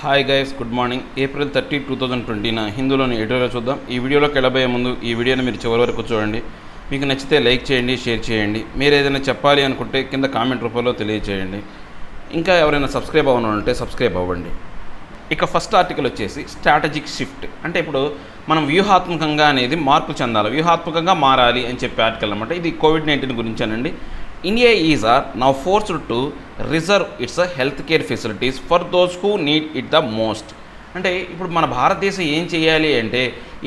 Hi guys, good morning. April 30, 2020 హిందూలోని editorial చూద్దాం. ఈ వీడియోలోకి వెళ్ళబోయే ముందు ఈ వీడియోని మీరు చివరి వరకు చూడండి. మీకు నచ్చితే లైక్ చేయండి, షేర్ చేయండి. మీరు ఏదైనా చెప్పాలి అనుకుంటే కింద కామెంట్ రూపంలో తెలియజేయండి. ఇంకా ఎవరైనా సబ్స్క్రైబ్ అవ్వనుంటే సబ్స్క్రైబ్ అవ్వండి. ఇక ఫస్ట్ ఆర్టికల్ వచ్చేసి స్ట్రాటజిక్ షిఫ్ట్. అంటే ఇప్పుడు మనం వ్యూహాత్మకంగా అనేది మార్పు చెందాలి, వ్యూహాత్మకంగా మారాలి అని చెప్పే ఆర్టికల్ అనమాట. ఇది COVID-19 గురించేనండి. India is now forced to reserve its health care facilities for those who need it the most. అంటే ఇప్పుడు మన భారతదేశం ఏం చేయాలి అంటే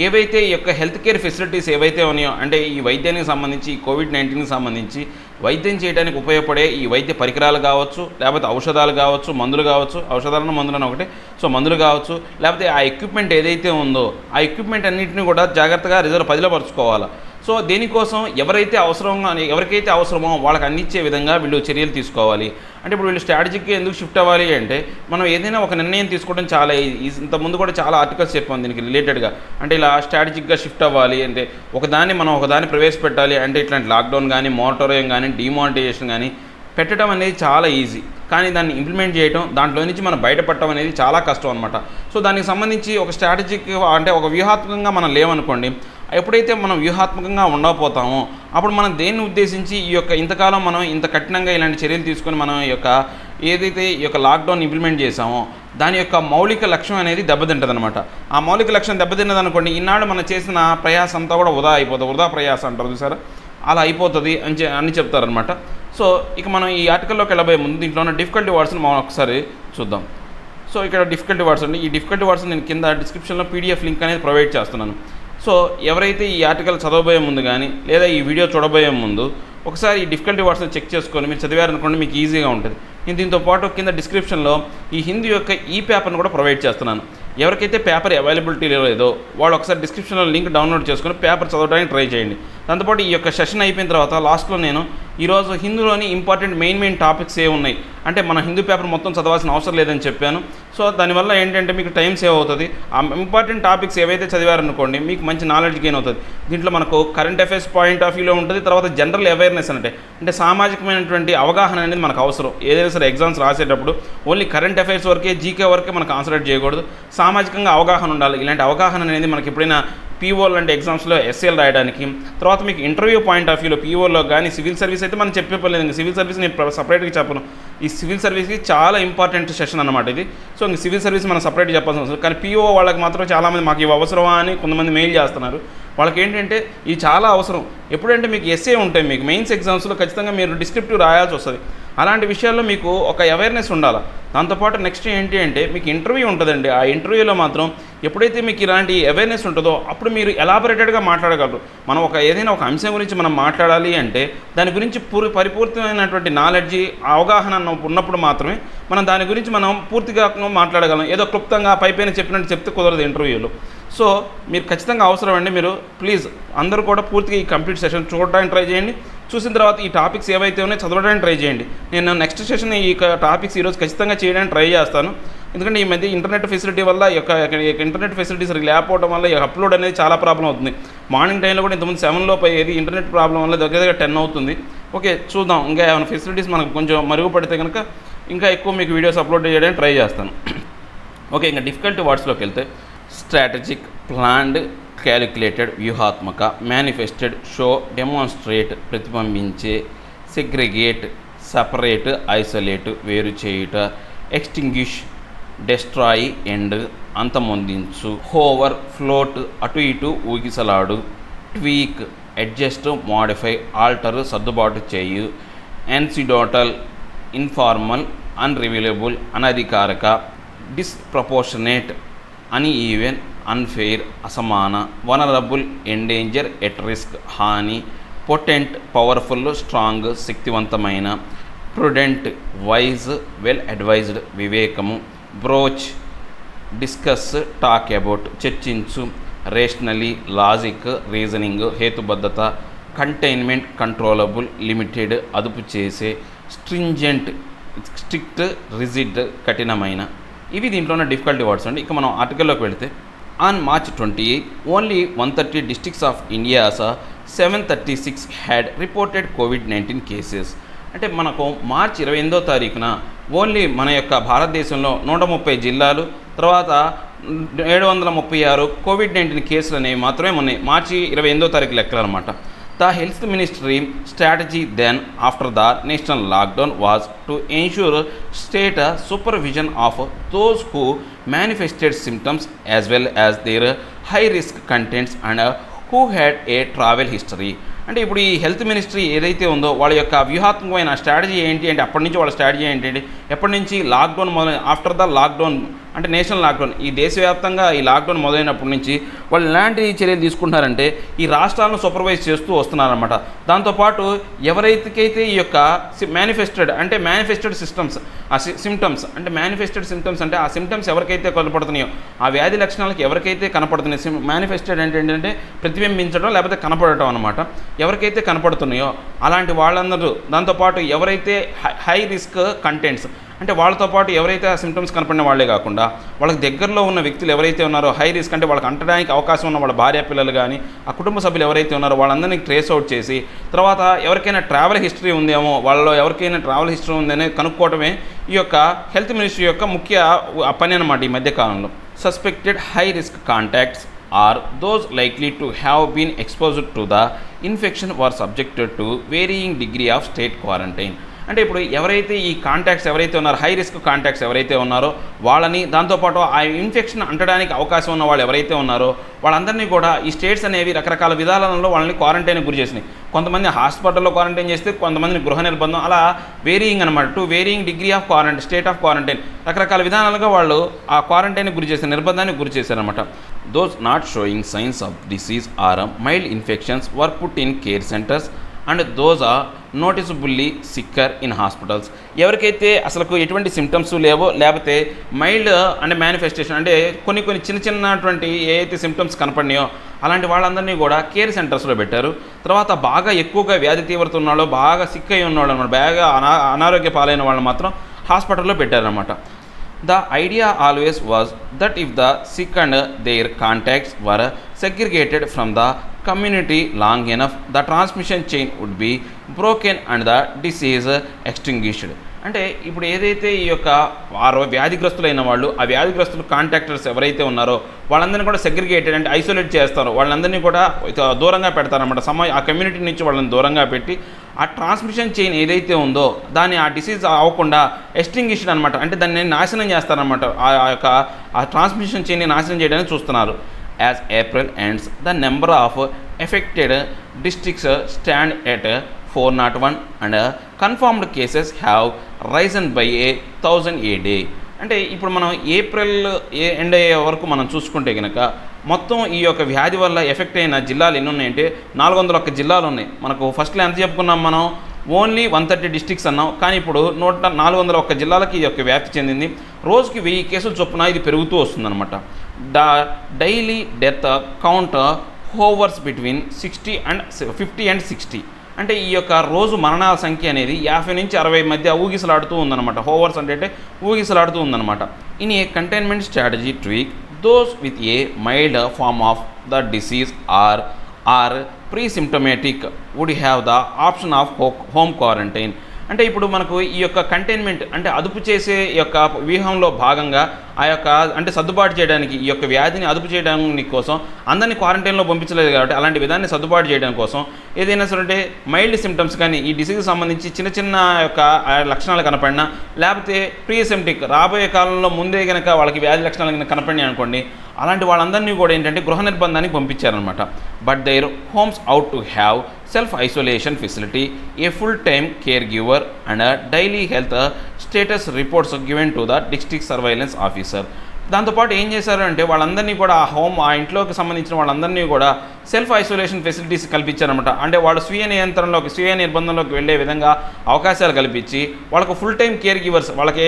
ఏవైతే ఈ యొక్క హెల్త్ కేర్ ఫెసిలిటీస్ ఏవైతే ఉన్నాయో, అంటే ఈ వైద్యానికి సంబంధించి, ఈ కోవిడ్-19కి సంబంధించి వైద్యం చేయడానికి ఉపయోగపడే ఈ వైద్య పరికరాలు కావచ్చు, లేకపోతే ఔషధాలు కావచ్చు, మందులు కావచ్చు, ఔషధాలను మందులను ఒకటే, సో మందులు కావచ్చు, లేకపోతే ఆ ఎక్విప్మెంట్ ఏదైతే ఉందో ఆ ఎక్విప్మెంట్ అన్నింటినీ కూడా జాగ్రత్తగా రిజర్వ్ పదిలపరుచుకోవాలి. సో దీనికోసం ఎవరైతే అవసరమో వాళ్ళకి అందించే విధంగా వీళ్ళు చర్యలు తీసుకోవాలి. అంటే ఇప్పుడు వీళ్ళు స్ట్రాటజిక్గా ఎందుకు షిఫ్ట్ అవ్వాలి అంటే, మనం ఏదైనా ఒక నిర్ణయం తీసుకోవడం చాలా ఇంతకుముందు కూడా చాలా ఆర్టికల్స్ చెప్పాం దీనికి రిలేటెడ్గా. అంటే ఇలా స్ట్రాటజిక్గా షిఫ్ట్ అవ్వాలి అంటే ఒకదాన్ని ప్రవేశపెట్టాలి అంటే ఇట్లాంటి లాక్డౌన్ కానీ, మోరటోరియం కానీ, డిమానిటైజేషన్ కానీ పెట్టడం అనేది చాలా ఈజీ. కానీ దాన్ని ఇంప్లిమెంట్ చేయడం, దాంట్లో నుంచి మనం బయటపడటం అనేది చాలా కష్టం అనమాట. సో దానికి సంబంధించి ఒక స్ట్రాటజిక్ అంటే ఒక వ్యూహాత్మకంగా మనం లేవనుకోండి, ఎప్పుడైతే మనం వ్యూహాత్మకంగా ఉండకపోతామో అప్పుడు మనం దేన్ని ఉద్దేశించి ఇంతకాలం మనం ఇంత కఠినంగా ఇలాంటి చర్యలు తీసుకొని మనం ఏదైతే ఈ యొక్క లాక్డౌన్ ఇంప్లిమెంట్ చేసామో దాని యొక్క మౌలిక లక్ష్యం అనేది దెబ్బతింటుంది అనమాట. ఆ మౌలిక లక్ష్యం దెబ్బతిన్నదనుకోండి, ఈనాడు మనం చేసిన ప్రయాసం అంతా కూడా వృధా ప్రయాసం అంటారు చూసారా, అలా అయిపోతుంది అని చెప్తారనమాట. సో ఇక మనం ఈ ఆర్టికల్లోకి వెళ్ళబోయే ముందు దీంట్లో ఉన్న డిఫికల్టీ వర్డ్స్ని మనం ఒకసారి చూద్దాం. సో ఇక్కడ డిఫికల్టీ వర్డ్స్ అండి. ఈ డిఫికల్టీ వర్డ్స్ నేను కింద డిస్క్రిప్షన్లో పీడిఎఫ్ లింక్ అనేది ప్రొవైడ్ చేస్తున్నాను. సో ఎవరైతే ఈ ఆర్టికల్ చదవబోయే ముందు కానీ లేదా ఈ వీడియో చూడబోయే ముందు ఒకసారి ఈ డిఫికల్టీ వర్డ్స్ని చెక్ చేసుకొని మీరు చదివారనుకోండి, మీకు ఈజీగా ఉంటుంది. నేను దీంతో పాటు కింద డిస్క్రిప్షన్లో ఈ హిందీ యొక్క ఈ పేపర్ని కూడా ప్రొవైడ్ చేస్తున్నాను. ఎవరికైతే పేపర్ అవైలబిలిటీ లేదో వాళ్ళు ఒకసారి డిస్క్రిప్షన్లో లింక్ డౌన్లోడ్ చేసుకొని పేపర్ చదవడానికి ట్రై చేయండి. దాంతోపాటు ఈ యొక్క సెషన్ అయిపోయిన తర్వాత లాస్ట్లో నేను ఈరోజు హిందూలోని ఇంపార్టెంట్ మెయిన్ టాపిక్స్ ఏ ఉన్నాయి అంటే మన హిందూ పేపర్ మొత్తం చదవాల్సిన అవసరం లేదని చెప్పాను. సో దానివల్ల ఏంటంటే మీకు టైం సేవ్ అవుతుంది. ఆ ఇంపార్టెంట్ టాపిక్స్ ఏవైతే చదివారనుకోండి మీకు మంచి నాలెడ్జ్ గెయిన్ అవుతుంది. దీంట్లో మనకు కరెంట్ అఫైర్స్ పాయింట్ ఆఫ్ వ్యూలో ఉంటుంది. తర్వాత జనరల్ అవేర్నెస్ అంటే సామాజికమైనటువంటి అవగాహన అనేది మనకు అవసరం. ఏదైనా సరే ఎగ్జామ్స్ రాసేటప్పుడు ఓన్లీ కరెంట్ అఫైర్స్ వరకే, జీకే వరకే మనకు కాన్సన్ట్రేట్ చేయకూడదు. సామాజికంగా అవగాహన ఉండాలి. ఇలాంటి అవగాహన అనేది మనకి ఎప్పుడైనా పీఓ లాంటి ఎగ్జామ్స్లో ఎస్ఏలు రాయడానికి, తర్వాత మీకు ఇంటర్వ్యూ పాయింట్ ఆఫ్ వ్యూలో పీఓలో కానీ, సివిల్ సర్వీస్ అయితే మనం చెప్పలేదు. ఇంకా సివిల్ సర్వీస్ నేను సపరేట్గా చెప్పను. ఈ సివిల్ సర్వీస్కి చాలా ఇంపార్టెంట్ సెషన్ అనమాట ఇది. సో ఇంక సివిల్ సర్వీస్ మనం సపరేట్గా చెప్పాల్సిన అవసరం. కానీ పీఓ వాళ్ళకి మాత్రం చాలామంది మాకు ఇవి అవసరమా అని కొంతమంది మెయిల్ చేస్తున్నారు. వాళ్ళకి ఏంటంటే ఇది చాలా అవసరం. ఎప్పుడంటే మీకు ఎస్ఏ ఉంటాయి, మీకు మెయిన్స్ ఎగ్జామ్స్లో ఖచ్చితంగా మీరు డిస్క్రిప్టివ్ రాయాల్సి వస్తుంది. అలాంటి విషయాల్లో మీకు ఒక అవేర్నెస్ ఉండాలి. దాంతోపాటు నెక్స్ట్ ఏంటి అంటే మీకు ఇంటర్వ్యూ ఉంటుందండి. ఆ ఇంటర్వ్యూలో మాత్రం ఎప్పుడైతే మీకు ఇలాంటి అవేర్నెస్ ఉంటుందో అప్పుడు మీరు ఎలాబొరేటెడ్గా మాట్లాడగలరు. మనం ఏదైనా ఒక అంశం గురించి మనం మాట్లాడాలి అంటే దాని గురించి పరిపూర్తమైనటువంటి నాలెడ్జి, అవగాహన ఉన్నప్పుడు మాత్రమే మనం దాని గురించి మనం పూర్తిగా మాట్లాడగలం. ఏదో క్లుప్తంగా పైపైన చెప్పినట్టు చెప్తే కుదరదు ఇంటర్వ్యూలో. సో మీరు ఖచ్చితంగా అవసరం అండి. మీరు ప్లీజ్ అందరూ కూడా పూర్తిగా ఈ కంప్లీట్ సెషన్ చూడడానికి ట్రై చేయండి. చూసిన తర్వాత ఈ టాపిక్స్ ఏవైతే ఉన్నాయో చదవడానికి ట్రై చేయండి. నేను నెక్స్ట్ సెషన్ ఈ టాపిక్స్ ఈరోజు ఖచ్చితంగా చేయడానికి ట్రై చేస్తాను. ఎందుకంటే ఈ మధ్య ఇంటర్నెట్ ఫెసిలిటీ వల్ల ఇంటర్నెట్ ఫెసిలిటీస్ లేకపోవడం వల్ల అప్లోడ్ అనేది చాలా ప్రాబ్లం అవుతుంది. మార్నింగ్ టైంలో కూడా ఇంతకుముందు 7 అయ్యేది, ఇంటర్నెట్ ప్రాబ్లం వల్ల దగ్గర 10 అవుతుంది. ఓకే, చూద్దాం. ఇంకా ఏమైనా ఫెసిలిటీస్ మనకు కొంచెం మరుగుపడితే కనుక ఇంకా ఎక్కువ మీకు వీడియోస్ అప్లోడ్ చేయడానికి ట్రై చేస్తాను. ఓకే, ఇంకా డిఫికల్టీ వర్డ్స్లోకి వెళ్తే స్ట్రాటజిక్, ప్లాన్డ్, క్యాలిక్యులేటెడ్, వ్యూహాత్మక, మేనిఫెస్టెడ్, షో, డెమాన్స్ట్రేట్, ప్రతిబింబించే, సెగ్రిగేట్, సపరేట్, ఐసోలేట్, వేరు చేయుట, ఎక్స్టింగ్విష్, డెస్ట్రాయ్, ఎండ్, అంతమొందించు, హోవర్, ఫ్లోట్, అటు ఇటు ఊగిసలాడు, ట్వీక్, అడ్జస్ట్, మోడిఫై, ఆల్టర్, సర్దుబాటు చేయు, యాన్సిడోటల్, ఇన్ఫార్మల్, అన్రివీలబుల్, అనధికారిక, డిస్ప్రపోర్షనేట్, అన్ఈవెన్, అన్ఫెయిర్, అసమాన, వనరబుల్, ఎండేంజర్, ఎట్ రిస్క్, హాని, పొటెంట్, పవర్ఫుల్, స్ట్రాంగ్, శక్తివంతమైన, ప్రుడెంట్, వైజ్, వెల్ అడ్వైజ్డ్, వివేకము, బ్రోచ్, డిస్కస్, టాక్ అబౌట్, చర్చించు, రేషనలీ, లాజిక్, రీజనింగ్, హేతుబద్ధత, కంటైన్మెంట్, కంట్రోలబుల్, లిమిటెడ్, అదుపు చేసే, స్ట్రింజెంట్, స్ట్రిక్ట్, రిజిడ్, కఠినమైన. ఇవి దీంట్లో ఉన్న డిఫికల్టీ వర్డ్స్ అండి. ఇక మనం ఆర్టికల్లోకి వెళితే, on March 28, only 130 districts of India's 736 had reported COVID-19 cases. అంటే మనకు మార్చి 28వ తారీఖున ఓన్లీ మన యొక్క భారతదేశంలో 130 జిల్లాలు, తర్వాత 736 కోవిడ్-19 కేసులు అనేవి మాత్రమే ఉన్నాయి. మార్చి 28వ తారీఖు లెక్కలు అనమాట. The health ministry strategy then after the national lockdown was to ensure state supervision of those who manifested symptoms as well as their high risk contents and who had a travel history. అంటే ఇప్పుడు ఈ health ministry ఏదైతే ఉందో వాళ్ళ యొక్క వ్యూహాత్మకమైన strategy ఏంటి అంటే, అప్పటి నుంచి వాళ్ళ స్ట్రాటజీ ఏంటంటే, ఎప్పటి నుంచి లాక్డౌన్ మొదలైన ఆఫ్టర్ ద లాక్డౌన్ అంటే నేషనల్ లాక్డౌన్, ఈ దేశవ్యాప్తంగా ఈ లాక్డౌన్ మొదలైనప్పటి నుంచి వాళ్ళు ఎలాంటి చర్యలు తీసుకుంటున్నారంటే ఈ రాష్ట్రాలను సూపర్వైజ్ చేస్తూ వస్తున్నారన్నమాట. దాంతోపాటు ఎవరైతే ఈ యొక్క మేనిఫెస్టెడ్ సిమ్టమ్స్ అంటే మేనిఫెస్టెడ్ సిమ్టమ్స్ అంటే ఆ సిమ్టమ్స్ ఎవరికైతే కనపడుతున్నాయో, ఆ వ్యాధి లక్షణాలకు ఎవరికైతే కనపడుతున్నాయో, మేనిఫెస్టెడ్ అంటే ఏంటంటే ప్రతిబింబించడం లేకపోతే కనపడటం అనమాట. ఎవరికైతే కనపడుతున్నాయో అలాంటి వాళ్ళందరూ, దాంతోపాటు ఎవరైతే హై రిస్క్ కంటెంట్స్ అంటే వాళ్ళతో పాటు ఎవరైతే ఆ సిమ్టమ్స్ కనపడిన వాళ్ళే కాకుండా వాళ్ళకి దగ్గరలో ఉన్న వ్యక్తులు ఎవరైతే ఉన్నారో హై రిస్క్ అంటే వాళ్ళకి అంటడానికి అవకాశం ఉన్న వాళ్ళ భార్య పిల్లలు కానీ ఆ కుటుంబ సభ్యులు ఎవరైతే ఉన్నారో వాళ్ళందరినీ ట్రేస్ అవుట్ చేసి, తర్వాత ఎవరికైనా ట్రావెల్ హిస్టరీ ఉందేమో, వాళ్ళలో ఎవరికైనా ట్రావెల్ హిస్టరీ ఉందనే కనుక్కోవడమే ఈ యొక్క హెల్త్ మినిస్ట్రీ యొక్క ముఖ్య పని అనమాట ఈ మధ్యకాలంలో. Suspected high risk contacts or those likely to have been exposed to the infection were subjected to varying degree of state quarantine. అంటే ఇప్పుడు ఎవరైతే ఈ కాంటాక్ట్స్ ఎవరైతే ఉన్నారో, హై రిస్క్ కాంటాక్ట్స్ ఎవరైతే ఉన్నారో వాళ్ళని, దాంతోపాటు ఆ ఇన్ఫెక్షన్ అంటడానికి అవకాశం ఉన్న వాళ్ళు ఎవరైతే ఉన్నారో వాళ్ళందరినీ కూడా ఈ స్టేట్స్ అనేవి రకరకాల విధానాలలో వాళ్ళని క్వారంటైన్కి గురి చేసినాయి. కొంతమంది హాస్పిటల్లో క్వారంటైన్ చేస్తే, కొంతమందిని గృహ నిర్బంధం, అలా వేరియింగ్ అనమాట. To varying degree of quarantine, state of quarantine, రకరకాల విధానాలుగా వాళ్ళు ఆ క్వారంటైన్కి గురి చేశారు, నిర్బంధానికి గురి చేశారనమాట. Those not showing signs of disease or mild infections were put in care centres and those are noticeably sicker in hospitals. ఎవరికైతే అసలు ఎటువంటి సిమ్టమ్స్ లేవో, లేకపోతే మైల్డ్ అంటే మేనిఫెస్టేషన్ అంటే కొన్ని చిన్నటువంటి ఏదైతే సిమ్టమ్స్ కనపడినాయో అలాంటి వాళ్ళందరినీ కూడా కేర్ సెంటర్స్లో పెట్టారు. తర్వాత బాగా ఎక్కువగా వ్యాధి తీవ్రత ఉన్నాడో, బాగా సిక్ అయి ఉన్నాడు అనమాట, బాగా అనారోగ్య పాలైన వాళ్ళు మాత్రం హాస్పిటల్లో పెట్టారనమాట. The idea always was that if the sick and their contacts were segregated from the community long enough, the transmission chain would be broken and the disease extinguished. అంటే ఇప్పుడు ఏదైతే ఈ యొక్క వ్యాధిగ్రస్తులైన వాళ్ళు, ఆ వ్యాధిగ్రస్తులు కాంటాక్టర్స్ ఎవరైతే ఉన్నారో వాళ్ళందరినీ కూడా సెగ్రిగేటెడ్ అంటే ఐసోలేట్ చేస్తారు, వాళ్ళందరినీ కూడా దూరంగా పెడతారన్నమాట. ఆ కమ్యూనిటీ నుంచి వాళ్ళని దూరంగా పెట్టి ఆ ట్రాన్స్మిషన్ చైన్ ఏదైతే ఉందో దాన్ని ఆ డిసీజ్ అవ్వకుండా ఎస్టింగ్విష్డ్ అనమాట, అంటే దాన్ని నాశనం చేస్తారనమాట. ఆ ట్రాన్స్మిషన్ చైన్ని నాశనం చేయడానికి చూస్తున్నారు. As April ends, the number of affected districts stand at 401 and confirmed cases have risen by 1,000 a day. అంటే ఇప్పుడు మనం ఏప్రిల్ ఎండ్ అయ్యే వరకు మనం చూసుకుంటే కనుక మొత్తం ఈ యొక్క వ్యాధి వల్ల ఎఫెక్ట్ అయిన జిల్లాలు ఎన్ని ఉన్నాయంటే 401 జిల్లాలు ఉన్నాయి. మనకు ఫస్ట్లో ఎంత చెప్పుకున్నాం మనం, ఓన్లీ 130 డిస్ట్రిక్ట్స్ అన్నాం, కానీ ఇప్పుడు 401 జిల్లాలకి ఈ యొక్క వ్యాప్తి చెందింది. రోజుకి 1000 కేసులు చొప్పున ఇది పెరుగుతూ వస్తుందన్నమాట. The daily death count hovers between 50 and 60. అంటే ఈ యొక్క రోజు మరణాల సంఖ్య అనేది 50 నుంచి 60 మధ్య ఊగిసలాడుతూ ఉందన్నమాట. హోవర్స్ అంటే ఊగిసలాడుతూ ఉందన్నమాట. In a containment strategy tweak, those with a mild form of the disease or presymptomatic would have the option of home quarantine. అంటే ఇప్పుడు మనకు ఈ యొక్క కంటైన్మెంట్ అంటే అదుపు చేసే యొక్క వ్యూహంలో భాగంగా ఆ యొక్క అంటే సర్దుబాటు చేయడానికి, ఈ యొక్క వ్యాధిని అదుపు చేయడానికి కోసం అందరినీ క్వారంటైన్లో పంపించలేదు కాబట్టి అలాంటి విధాన్ని సర్దుబాటు చేయడం కోసం ఏదైనా సరే మైల్డ్ సిమ్టమ్స్ కానీ ఈ డిసీజ్కి సంబంధించి చిన్న యొక్క లక్షణాలు కనపడినా, లేకపోతే ప్రీసిమ్టిక్ రాబోయే కాలంలో ముందే కనుక వాళ్ళకి వ్యాధి లక్షణాలు కనుక కనపడినాయి అనుకోండి, అలాంటి వాళ్ళందరినీ కూడా ఏంటంటే గృహ నిర్బంధానికి పంపించారనమాట. But their homes ought to have self isolation facility, a full time care giver and daily health status reports given to the district surveillance officer. దాంతోపాటు ఏం చేశారు అంటే వాళ్ళందరినీ కూడా ఆ ఇంట్లోకి సంబంధించిన వాళ్ళందరినీ కూడా సెల్ఫ్ ఐసోలేషన్ ఫెసిలిటీస్ కల్పించారనమాట. అంటే వాళ్ళు స్వీయ నిర్బంధంలోకి వెళ్ళే విధంగా అవకాశాలు కల్పించి వాళ్ళకు ఫుల్ టైం కేర్ గివర్స్, వాళ్ళకి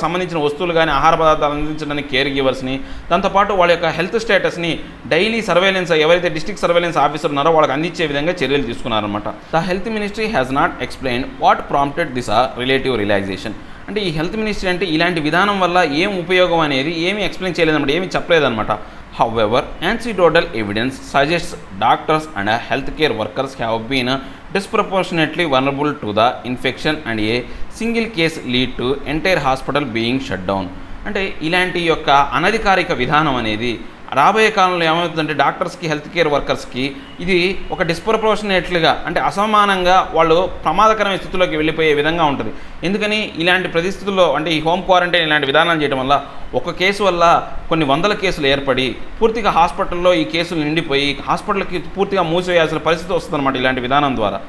సంబంధించిన వస్తువులు కానీ ఆహార పదార్థాలు అందించడానికి కేర్ గివర్స్ని, దాంతోపాటు వాళ్ళ యొక్క హెల్త్ స్టేటస్ని డైలీ సర్వేలెన్స్ ఎవరైతే డిస్ట్రిక్ట్ సర్వేలెన్స్ ఆఫీసర్ ఉన్నారో వాళ్ళకి అందించే విధంగా చర్యలు తీసుకున్నారనమాట. The health ministry has not explain what prompted this relative relaxation. అంటే ఈ హెల్త్ మినిస్ట్రీ అంటే ఇలాంటి విధానం వల్ల ఏం ఉపయోగం అనేది ఏమీ ఎక్స్ప్లెయిన్ చేయలేదన్నమాట, ఏమీ చెప్పలేదన్నమాట. However anecdotal evidence suggests doctors and healthcare workers have been disproportionately vulnerable to the infection and a single case lead to entire hospital being shut down. అంటే ఇలాంటి యొక్క అనధికారిక విధానం అనేది రాబోయే కాలంలో ఏమవుతుందంటే డాక్టర్స్కి, హెల్త్ కేర్ వర్కర్స్కి ఇది ఒక డిస్ప్రపోర్షనేట్లుగా, అంటే అసమానంగా వాళ్ళు ప్రమాదకరమైన స్థితిలోకి వెళ్ళిపోయే విధంగా ఉంటుంది. ఎందుకని ఇలాంటి పరిస్థితుల్లో అంటే ఈ హోమ్ క్వారంటైన్ ఇలాంటి విధానాలు చేయడం వల్ల ఒక కేసు వల్ల కొన్ని వందల కేసులు ఏర్పడి పూర్తిగా హాస్పిటల్లో ఈ కేసులు నిండిపోయి హాస్పిటల్కి పూర్తిగా మూసివేయాల్సిన పరిస్థితి వస్తుందన్నమాట ఇలాంటి విధానం ద్వారా.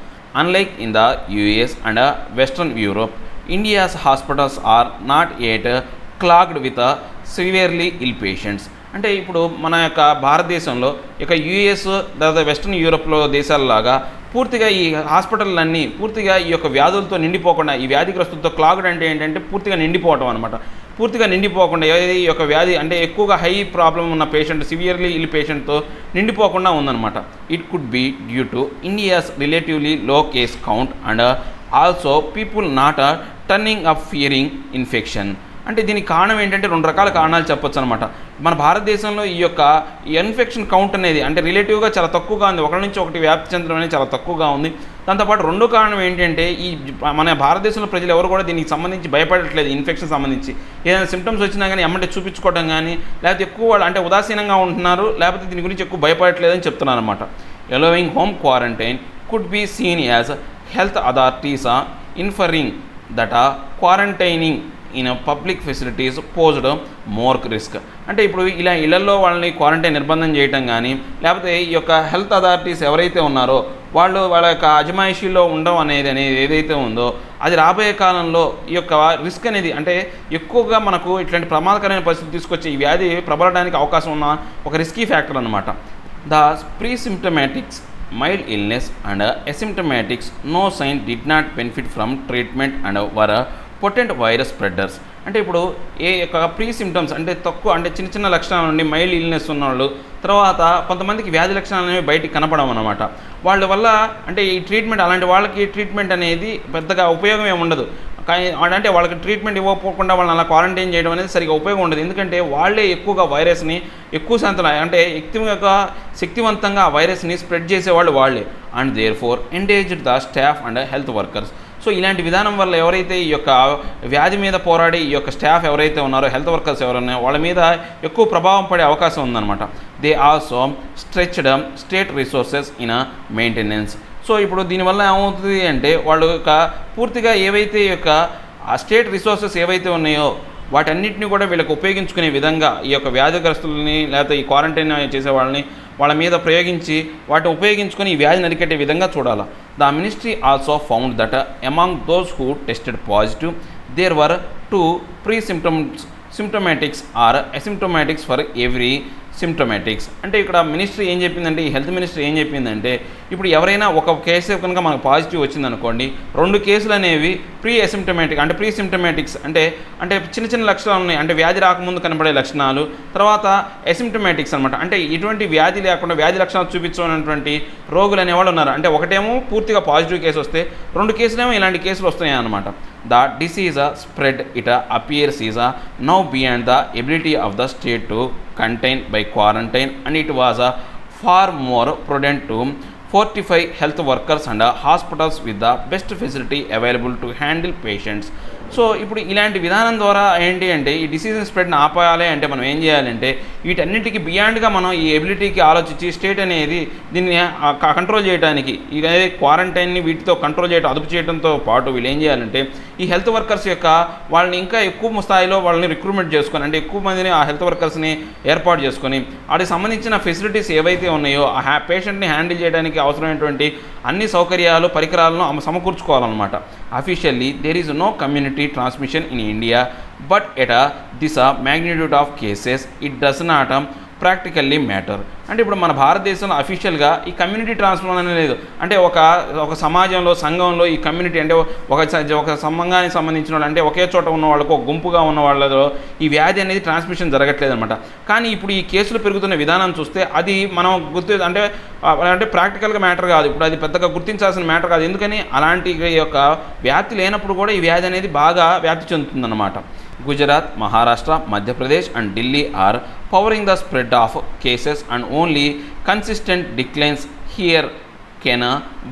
Unlike in the US and western Europe, India's hospitals are not yet clogged with severely ill patients. అంటే ఇప్పుడు మన యొక్క భారతదేశంలో ఇక యూఎస్ తర్వాత వెస్ట్రన్ యూరోప్లో దేశాలలాగా పూర్తిగా ఈ హాస్పిటల్లన్నీ పూర్తిగా ఈ యొక్క వ్యాధులతో నిండిపోకుండా, ఈ వ్యాధిగ్రస్తులతో క్లాగ్డ్ అంటే ఏంటంటే పూర్తిగా నిండిపోవటం అనమాట. పూర్తిగా నిండిపోకుండా ఏది ఈ యొక్క వ్యాధి అంటే ఎక్కువగా హై ప్రాబ్లం ఉన్న పేషెంట్, సివియర్లీ ఇల్ పేషెంట్తో నిండిపోకుండా ఉందన్నమాట. It could be due to India's relatively low case count and also people not turning up fearing infection. అంటే దీనికి కారణం ఏంటంటే 2 రకాల కారణాలు చెప్పొచ్చు అనమాట. మన భారతదేశంలో ఈ యొక్క ఇన్ఫెక్షన్ కౌంట్ అనేది అంటే రిలేటివ్గా చాలా తక్కువగా ఉంది, ఒకరి నుంచి ఒకటి వ్యాప్తి చెందడం అనేది చాలా తక్కువగా ఉంది. దాంతోపాటు రెండో కారణం ఏంటంటే ఈ మన భారతదేశంలో ప్రజలు ఎవరు కూడా దీనికి సంబంధించి భయపడట్లేదు. ఇన్ఫెక్షన్ సంబంధించి ఏదైనా సిమ్టమ్స్ వచ్చినా కానీ ఎమ్మటే చూపించుకోవడం కానీ, లేకపోతే ఎక్కువ వాళ్ళు అంటే ఉదాసీనంగా ఉంటున్నారు, లేకపోతే దీని గురించి ఎక్కువ భయపడట్లేదని చెప్తున్నారు అనమాట. Allowing home quarantine could be seen as health authorities inferring that quarantining in public facilities posed more risk. అంటే ఇప్పుడు ఇలా ఇళ్లలో వాళ్ళని క్వారంటైన్ నిర్బంధం చేయటం కానీ, లేకపోతే ఈ యొక్క హెల్త్ అథారిటీస్ ఎవరైతే ఉన్నారో వాళ్ళు వాళ్ళ యొక్క అజమాయిషీలో ఉండడం అనేది ఏదైతే ఉందో అది రాబోయే కాలంలో ఈ యొక్క రిస్క్ అనేది అంటే ఎక్కువగా మనకు ఇట్లాంటి ప్రమాదకరమైన పరిస్థితి తీసుకొచ్చి ఈ వ్యాధి ప్రబలడానికి అవకాశం ఉన్న ఒక రిస్కీ ఫ్యాక్టర్ అనమాట. The pre symptomatics mild illness and asymptomatics no sign did not benefit from treatment and were potent virus spreaders. అంటే ఇప్పుడు ఏ యొక్క ప్రీ సిమ్టమ్స్ అంటే తక్కువ అంటే చిన్న చిన్న లక్షణాల నుండి మైల్డ్ ఇల్నెస్ ఉన్నవాళ్ళు, తర్వాత కొంతమందికి వ్యాధి లక్షణాలు అనేవి బయటికి కనపడడం అనమాట. వాళ్ళ వల్ల అంటే ఈ ట్రీట్మెంట్ అలాంటి వాళ్ళకి ట్రీట్మెంట్ అనేది పెద్దగా ఉపయోగం ఏమి ఉండదు. కానీ అంటే వాళ్ళకి ట్రీట్మెంట్ ఇవ్వకపోకుండా వాళ్ళని అలా క్వారంటైన్ చేయడం అనేది సరిగా ఉపయోగం ఉండదు. ఎందుకంటే వాళ్ళే ఎక్కువగా వైరస్ని ఎక్కువ శాతం అంటే శక్తివంతంగా ఆ వైరస్ని స్ప్రెడ్ చేసేవాళ్ళు వాళ్ళే. And therefore engaged the staff and health workers. So ఇలాంటి విధానం వల్ల ఎవరైతే ఈ యొక్క వ్యాధి మీద పోరాడి ఈ యొక్క స్టాఫ్ ఎవరైతే ఉన్నారో, హెల్త్ వర్కర్స్ ఎవరున్నారో వాళ్ళ మీద ఎక్కువ ప్రభావం పడే అవకాశం ఉందన్నమాట. They also stretched state resources in maintenance. So ఇప్పుడు దీనివల్ల ఏమవుతుంది అంటే వాళ్ళు యొక్క పూర్తిగా ఏవైతే యొక్క ఆ స్టేట్ రిసోర్సెస్ ఏవైతే ఉన్నాయో వాటన్నిటిని కూడా వీళ్ళకి ఉపయోగించుకునే విధంగా ఈ యొక్క వ్యాధిగ్రస్తులని లేకపోతే ఈ క్వారంటైన్ చేసే వాళ్ళ మీద ప్రయోగించి వాటిని ఉపయోగించుకొని ఈ వ్యాధిని అరికట్టే విధంగా చూడాలి. The ministry also found that among those who tested positive there were 2 pre symptomatics or asymptomatics for every symptomatics. అంటే ఇక్కడ మినిస్ట్రీ ఏం చెప్పిందంటే, ఈ హెల్త్ మినిస్ట్రీ ఏం చెప్పిందంటే ఇప్పుడు ఎవరైనా ఒక కేసు కనుక మనకు పాజిటివ్ వచ్చిందనుకోండి, 2 కేసులు అనేవి ప్రీ అసిమ్టమాటిక్ అంటే ప్రీ సిమ్టమాటిక్స్ అంటే చిన్న చిన్న లక్షణాలు ఉన్నాయి, అంటే వ్యాధి రాకముందు కనబడే లక్షణాలు, తర్వాత అసిమ్టమాటిక్స్ అనమాట అంటే ఇటువంటి వ్యాధి లేకుండా వ్యాధి లక్షణాలు చూపించుకున్నటువంటి రోగులు అనేవాళ్ళు ఉన్నారు. అంటే ఒకటేమో పూర్తిగా పాజిటివ్ కేసు వస్తే 2 కేసులేమో ఇలాంటి కేసులు వస్తున్నాయి అన్నమాట. The disease spread it appears is now beyond the ability of the state to contain by quarantine, and it was far more prudent to fortify health workers and hospitals with the best facility available to handle patients. So ఇప్పుడు ఇలాంటి విధానం ద్వారా ఏంటి అంటే ఈ disease స్ప్రెడ్ని ఆపాలి అంటే మనం ఏం చేయాలంటే వీటన్నిటికీ బియాండ్గా మనం ఈ ఎబిలిటీకి ఆలోచించి స్టేట్ అనేది దీన్ని కంట్రోల్ చేయడానికి ఇదే క్వారంటైన్ని వీటితో కంట్రోల్ చేయడం అదుపు చేయడంతో పాటు వీళ్ళు ఏం చేయాలంటే ఈ హెల్త్ వర్కర్స్ యొక్క వాళ్ళని ఇంకా ఎక్కువ స్థాయిలో వాళ్ళని రిక్రూట్మెంట్ చేసుకొని అంటే ఎక్కువ మందిని ఆ హెల్త్ వర్కర్స్ని ఏర్పాటు చేసుకొని వాటికి సంబంధించిన ఫెసిలిటీస్ ఏవైతే ఉన్నాయో ఆ పేషెంట్ని హ్యాండిల్ చేయడానికి అవసరమైనటువంటి అన్ని సౌకర్యాలు పరికరాలను సమకూర్చుకోవాలన్నమాట. Officially there is no community transmission in India, but at this magnitude of cases it does not practically matter. అంటే ఇప్పుడు మన భారతదేశంలో అఫీషియల్గా ఈ కమ్యూనిటీ ట్రాన్స్ఫర్ అనేది లేదు. అంటే ఒక సమాజంలో సంఘంలో ఈ కమ్యూనిటీ అంటే ఒక సంఘానికి సంబంధించిన వాళ్ళు అంటే ఒకే చోట ఉన్న వాళ్ళకు ఒక గుంపుగా ఉన్న వాళ్ళలో ఈ వ్యాధి అనేది ట్రాన్స్మిషన్ జరగట్లేదు అనమాట. కానీ ఇప్పుడు ఈ కేసులు పెరుగుతున్న విధానం చూస్తే అది మనం అంటే ప్రాక్టికల్గా మ్యాటర్ కాదు, ఇప్పుడు అది పెద్దగా గుర్తించాల్సిన మ్యాటర్ కాదు. ఎందుకని అలాంటి యొక్క వ్యాప్తి లేనప్పుడు కూడా ఈ వ్యాధి అనేది బాగా వ్యాప్తి చెందుతుందన్నమాట. Gujarat, Maharashtra, Madhya Pradesh and Delhi are powering the spread of cases, and only consistent declines here can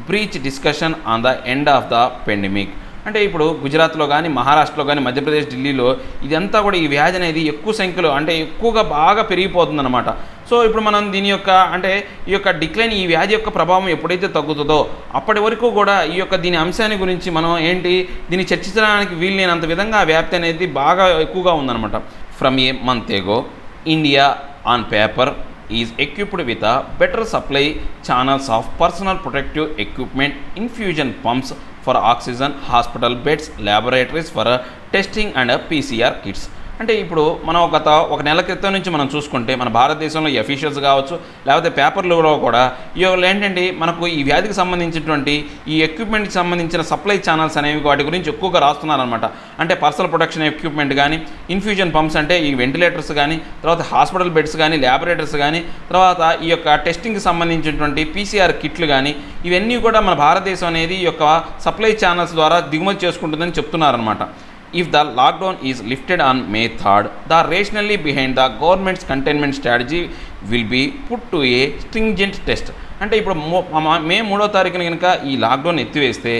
breach discussion on the end of the pandemic. అంటే ఇప్పుడు గుజరాత్లో కానీ, మహారాష్ట్రలో కానీ, మధ్యప్రదేశ్, ఢిల్లీలో ఇదంతా కూడా ఈ వ్యాధి అనేది ఎక్కువ సంఖ్యలో అంటే ఎక్కువగా బాగా పెరిగిపోతుందన్నమాట. సో ఇప్పుడు మనం దీని యొక్క అంటే ఈ యొక్క డిక్లైన్, ఈ వ్యాధి యొక్క ప్రభావం ఎప్పుడైతే తగ్గుతుందో అప్పటి వరకు కూడా ఈ యొక్క దీని అంశాన్ని గురించి మనం దీన్ని చర్చించడానికి వీలైనంత విధంగా ఆ వ్యాప్తి అనేది బాగా ఎక్కువగా ఉందన్నమాట. From A month ago India on paper is equipped with a better supply channels of personal protective equipment, infusion pumps for oxygen, hospital beds, laboratories for testing and PCR kits. అంటే ఇప్పుడు మనం ఒక నెల క్రితం నుంచి మనం చూసుకుంటే మన భారతదేశంలో ఈ అఫీషియల్స్ కావచ్చు, లేకపోతే పేపర్లలో కూడా ఏంటంటే మనకు ఈ వ్యాధికి సంబంధించినటువంటి ఈ ఎక్విప్మెంట్కి సంబంధించిన సప్లై ఛానల్స్ అనేవి వాటి గురించి ఎక్కువగా రాస్తున్నారనమాట. అంటే పర్సనల్ ప్రొటెక్షన్ ఎక్విప్మెంట్ కానీ, ఇన్ఫ్యూజన్ పంప్స్ అంటే ఈ వెంటిలేటర్స్ కానీ, తర్వాత హాస్పిటల్ బెడ్స్ కానీ, ల్యాబొరేటరీస్ కానీ, తర్వాత ఈ యొక్క టెస్టింగ్కి సంబంధించినటువంటి PCR కిట్లు కానీ, ఇవన్నీ కూడా మన భారతదేశం అనేది ఈ యొక్క సప్లై ఛానల్స్ ద్వారా దిగుమతి చేసుకుంటుందని చెప్తున్నారనమాట. If the lockdown is lifted on May 3rd, the rationale behind the government's containment strategy will be put to a stringent test. అంటే ఇప్పుడు మే 3వ తారీఖున కనుక ఈ లాక్డౌన్ ఎత్తివేస్తే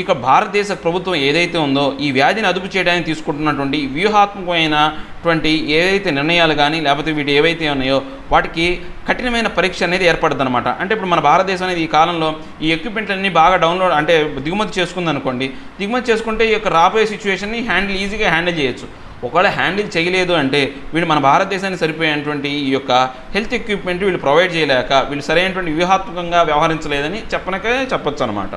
ఇక భారతదేశ ప్రభుత్వం ఏదైతే ఉందో ఈ వ్యాధిని అదుపు చేయడానికి తీసుకుంటున్నటువంటి వ్యూహాత్మకమైనటువంటి ఏదైతే నిర్ణయాలు కానీ, లేకపోతే వీటి ఏవైతే ఉన్నాయో వాటికి కఠినమైన పరీక్ష అనేది ఏర్పడుతుంది అనమాట. అంటే ఇప్పుడు మన భారతదేశం అనేది ఈ కాలంలో ఈ ఎక్విప్మెంట్లన్నీ బాగా దిగుమతి చేసుకుందనుకోండి, దిగుమతి చేసుకుంటే ఈ యొక్క రాబోయే సిచ్యువేషన్ని ఈజీగా హ్యాండిల్ చేయొచ్చు. ఒకవేళ హ్యాండిల్ చేయలేదు అంటే వీళ్ళు మన భారతదేశానికి సరిపోయేటువంటి ఈ యొక్క హెల్త్ ఎక్విప్మెంట్ వీళ్ళు ప్రొవైడ్ చేయలేక వీళ్ళు సరైనటువంటి వ్యూహాత్మకంగా వ్యవహరించలేదని చెప్పొచ్చు అనమాట.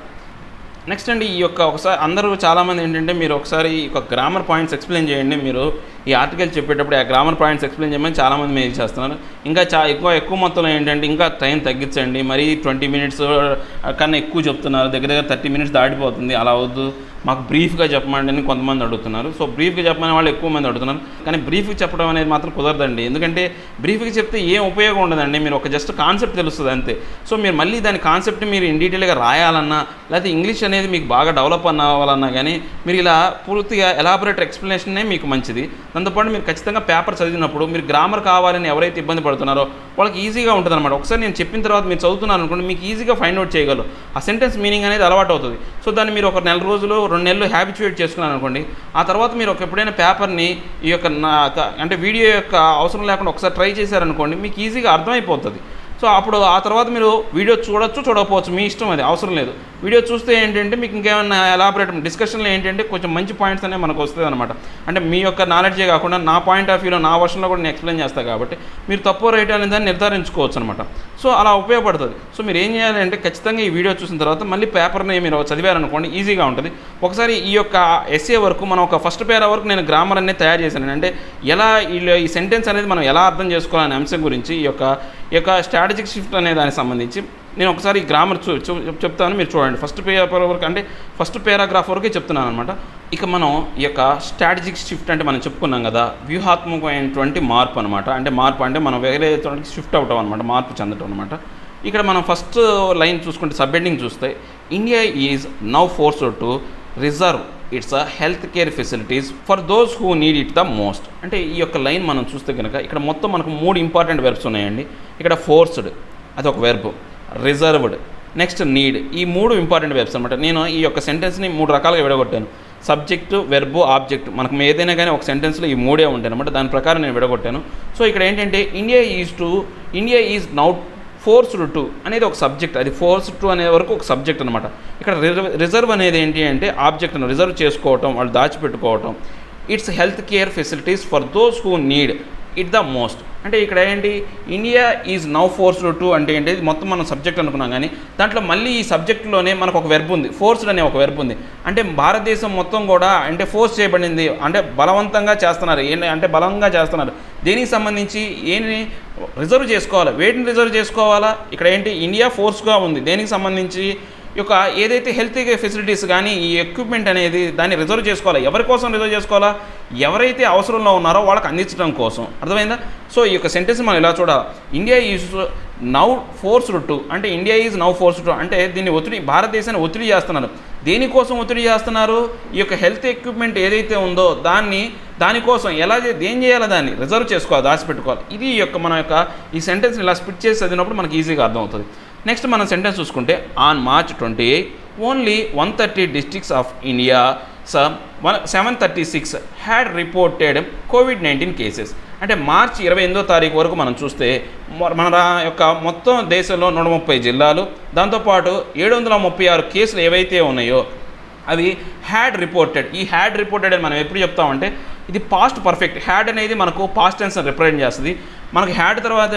నెక్స్ట్ అండి, ఈ యొక్క ఒకసారి అందరూ చాలామంది ఏంటంటే మీరు ఒకసారి ఈ యొక్క గ్రామర్ పాయింట్స్ ఎక్స్ప్లెయిన్ చేయండి. మీరు ఈ ఆర్టికల్ చెప్పేటప్పుడు ఆ గ్రామర్ పాయింట్స్ ఎక్స్ప్లెయిన్ చేయమని చాలామంది మెయిల్ చేస్తున్నారు. ఇంకా ఎక్కువ మొత్తంలో ఏంటంటే ఇంకా టైం తగ్గించండి. మరీ 20 మినిట్స్ కన్నా ఎక్కువ చెప్తున్నారు, దగ్గర 30 మినిట్స్ దాటిపోతుంది, అలా అవద్దు, మాకు బ్రీఫ్గా చెప్పమండి అని కొంతమంది అడుగుతున్నారు. సో బ్రీఫ్గా చెప్పమని వాళ్ళు ఎక్కువ మంది అడుగుతున్నారు. కానీ బ్రీఫ్గా చెప్పడం అనేది మాత్రం కుదరదండి. ఎందుకంటే బ్రీఫ్గా చెప్తే ఏం ఉపయోగం ఉండదండి. మీరు ఒక జస్ట్ కాన్సెప్ట్ తెలుస్తుంది అంతే. సో మీరు మళ్ళీ దాని కాన్సెప్ట్ని మీరు ఇన్ డీటెయిల్గా రాయాలన్నా, లేకపోతే ఇంగ్లీష్ అనేది మీకు బాగా డెవలప్ అవ్వాలన్నా కానీ మీరు ఇలా పూర్తిగా ఎలాబొరేట్ ఎక్స్ప్లెనేషనే మీకు మంచిది. దాంతోపాటు మీరు ఖచ్చితంగా పేపర్ చదివినప్పుడు మీరు గ్రామర్ కావాలని ఎవరైతే ఇబ్బంది పడుతున్నారో వాళ్ళకి ఈజీగా ఉంటుంది అనమాట. ఒకసారి నేను చెప్పిన తర్వాత మీరు చదువుతున్నారు అనుకోండి, మీకు ఈజీగా ఫైండ్ అవుట్ చేయగలరు. ఆ సెంటెన్స్ మీనింగ్ అనేది అలవాటు అవుతుంది. సో దాన్ని మీరు ఒక నెల రోజులు 2 నెలలు హ్యాబిచ్యుయేట్ చేసుకున్నాను అనుకోండి, ఆ తర్వాత మీరు ఎప్పుడైనా పేపర్ని ఈ యొక్క అంటే వీడియో యొక్క అవసరం లేకుండా ఒకసారి ట్రై చేశారనుకోండి, మీకు ఈజీగా అర్థమైపోతుంది. సో అప్పుడు ఆ తర్వాత మీరు వీడియో చూడకపోవచ్చు, మీ ఇష్టం, అది అవసరం లేదు. వీడియో చూస్తే ఏంటంటే మీకు ఇంకేమైనా ఎలాబొరేట్ డిస్కషన్లో ఏంటంటే కొంచెం మంచి పాయింట్స్ అనేవి మనకు వస్తుంది అనమాట. అంటే మీ యొక్క నాలెడ్జే కాకుండా నా పాయింట్ ఆఫ్ వ్యూలో నా వర్షన్లో కూడా నేను ఎక్స్ప్లెయిన్ చేస్తాను కాబట్టి మీరు తప్పు రైట్ అనే దాన్ని నిర్ధారించుకోవచ్చు అనమాట. సో అలా ఉపయోగపడుతుంది. సో మీరు ఏం చేయాలంటే ఖచ్చితంగా ఈ వీడియో చూసిన తర్వాత మళ్ళీ పేపర్ని మీరు చదివారనుకోండి, ఈజీగా ఉంటుంది. ఒకసారి ఈ యొక్క ఎస్ఏ వరకు మనం ఒక ఫస్ట్ పేరా వరకు నేను గ్రామర్ అనేది తయారు చేశాను. అంటే ఎలా ఈ సెంటెన్స్ అనేది మనం ఎలా అర్థం చేసుకోవాలనే అంశం గురించి ఈ యొక్క స్ట్రాటజిక్ షిఫ్ట్ అనే దానికి సంబంధించి నేను ఒకసారి ఈ గ్రామర్ చెప్తాను, మీరు చూడండి. ఫస్ట్ పేపర్ వరకు అంటే ఫస్ట్ పేరాగ్రాఫ్ వరకే చెప్తున్నాను అనమాట. ఇక మనం ఈ యొక్క స్ట్రాటజిక్ షిఫ్ట్ అంటే మనం చెప్పుకున్నాం కదా, వ్యూహాత్మకమైనటువంటి మార్పు అనమాట. అంటే మార్పు అంటే మనం వేరే షిఫ్ట్ అవటం అనమాట, మార్పు చెందటం అనమాట. ఇక్కడ మనం ఫస్ట్ లైన్ చూసుకుంటే సబ్ హెడ్డింగ్ చూస్తే India is now forced to reserve it's health care facilities for those who need it the most. అంటే ఈ యొక్క లైన్ మనం చూస్తే కనుక ఇక్కడ మొత్తం మనకు 3 ఇంపార్టెంట్ వెర్బ్స్ ఉన్నాయండి. ఇక్కడ ఫోర్స్డ్ అది ఒక వెర్బ్, రిజర్వ్డ్, నెక్స్ట్ నీడ్, ఈ 3 ఇంపార్టెంట్ వెర్బ్స్ అనమాట. నేను ఈ యొక్క సెంటెన్స్ని 3 రకాలుగా విడగొట్టాను. Subject, verb, object. మనకు ఏదైనా కానీ ఒక సెంటెన్స్లో ఈ 3 ఉంటాయి అనమాట. దాని ప్రకారం నేను విడగొట్టాను. సో ఇక్కడ ఏంటంటే India is now forced to అనేది ఒక సబ్జెక్ట్, అది ఫోర్స్డ్ టు అనే వరకు ఒక సబ్జెక్ట్ అనమాట. ఇక్కడ రిజర్వ్ అనేది ఏంటి అంటే ఆబ్జెక్ట్ను రిజర్వ్ చేసుకోవటం, వాళ్ళు దాచిపెట్టుకోవటం. It's health care facilities for those who need it the most. అంటే ఇక్కడ ఏంటి, India is now forced to అంటే ఏంటి, మొత్తం మనం సబ్జెక్ట్ అనుకున్నాం కానీ దాంట్లో మళ్ళీ ఈ సబ్జెక్టులోనే మనకు ఒక వెర్బ్ ఉంది, ఫోర్స్డ్ అనే ఒక వెర్బ్ ఉంది. అంటే భారతదేశం మొత్తం కూడా అంటే ఫోర్స్ చేయబడింది, అంటే బలవంతంగా చేస్తున్నారు. అంటే బలంగా చేస్తున్నారు. దేనికి సంబంధించి రిజర్వ్ చేసుకోవాలి, వేటిని రిజర్వ్ చేసుకోవాలా, ఇక్కడ ఏంటి ఇండియా ఫోర్స్గా ఉంది. దేనికి సంబంధించి యొక్క ఏదైతే హెల్త్ ఫెసిలిటీస్ కానీ ఈ ఎక్విప్మెంట్ అనేది దాన్ని రిజర్వ్ చేసుకోవాలి. ఎవరి కోసం రిజర్వ్ చేసుకోవాలా, ఎవరైతే అవసరంలో ఉన్నారో వాళ్ళకి అందించడం కోసం. అర్థమైందా? సో ఈ యొక్క సెంటెన్స్ మనం ఇలా చూడాలి, India is now forced to అంటే India is now forced to అంటే దీన్ని భారతదేశాన్ని ఒత్తిడి చేస్తున్నారు. దేనికోసం ఒత్తిడి చేస్తున్నారు, ఈ యొక్క హెల్త్ ఎక్విప్మెంట్ ఏదైతే ఉందో దానికోసం ఏం చేయాలో దాన్ని రిజర్వ్ చేసుకోవాలి, దాచిపెట్టుకోవాలి. ఇది ఈ సెంటెన్స్ని ఇలా స్ప్లిట్ చేసి చదివినప్పుడు మనకి ఈజీగా అర్థమవుతుంది. నెక్స్ట్ మనం సెంటెన్స్ చూసుకుంటే on March 28 only 130 districts of India 736 had reported COVID-19 cases. అంటే మార్చి 28వ తారీఖు వరకు మనం చూస్తే మన యొక్క మొత్తం దేశంలో 130 జిల్లాలు, దాంతోపాటు 736 కేసులు ఏవైతే ఉన్నాయో అవి హ్యాడ్ రిపోర్టెడ్. ఈ హ్యాడ్ రిపోర్టెడ్ అని మనం ఎప్పుడు చెప్తామంటే ఇది పాస్ట్ పర్ఫెక్ట్. హ్యాడ్ అనేది మనకు పాస్ట్ టెన్స్ రిప్రజెంట్ చేస్తుంది. మనకు హ్యాడ్ తర్వాత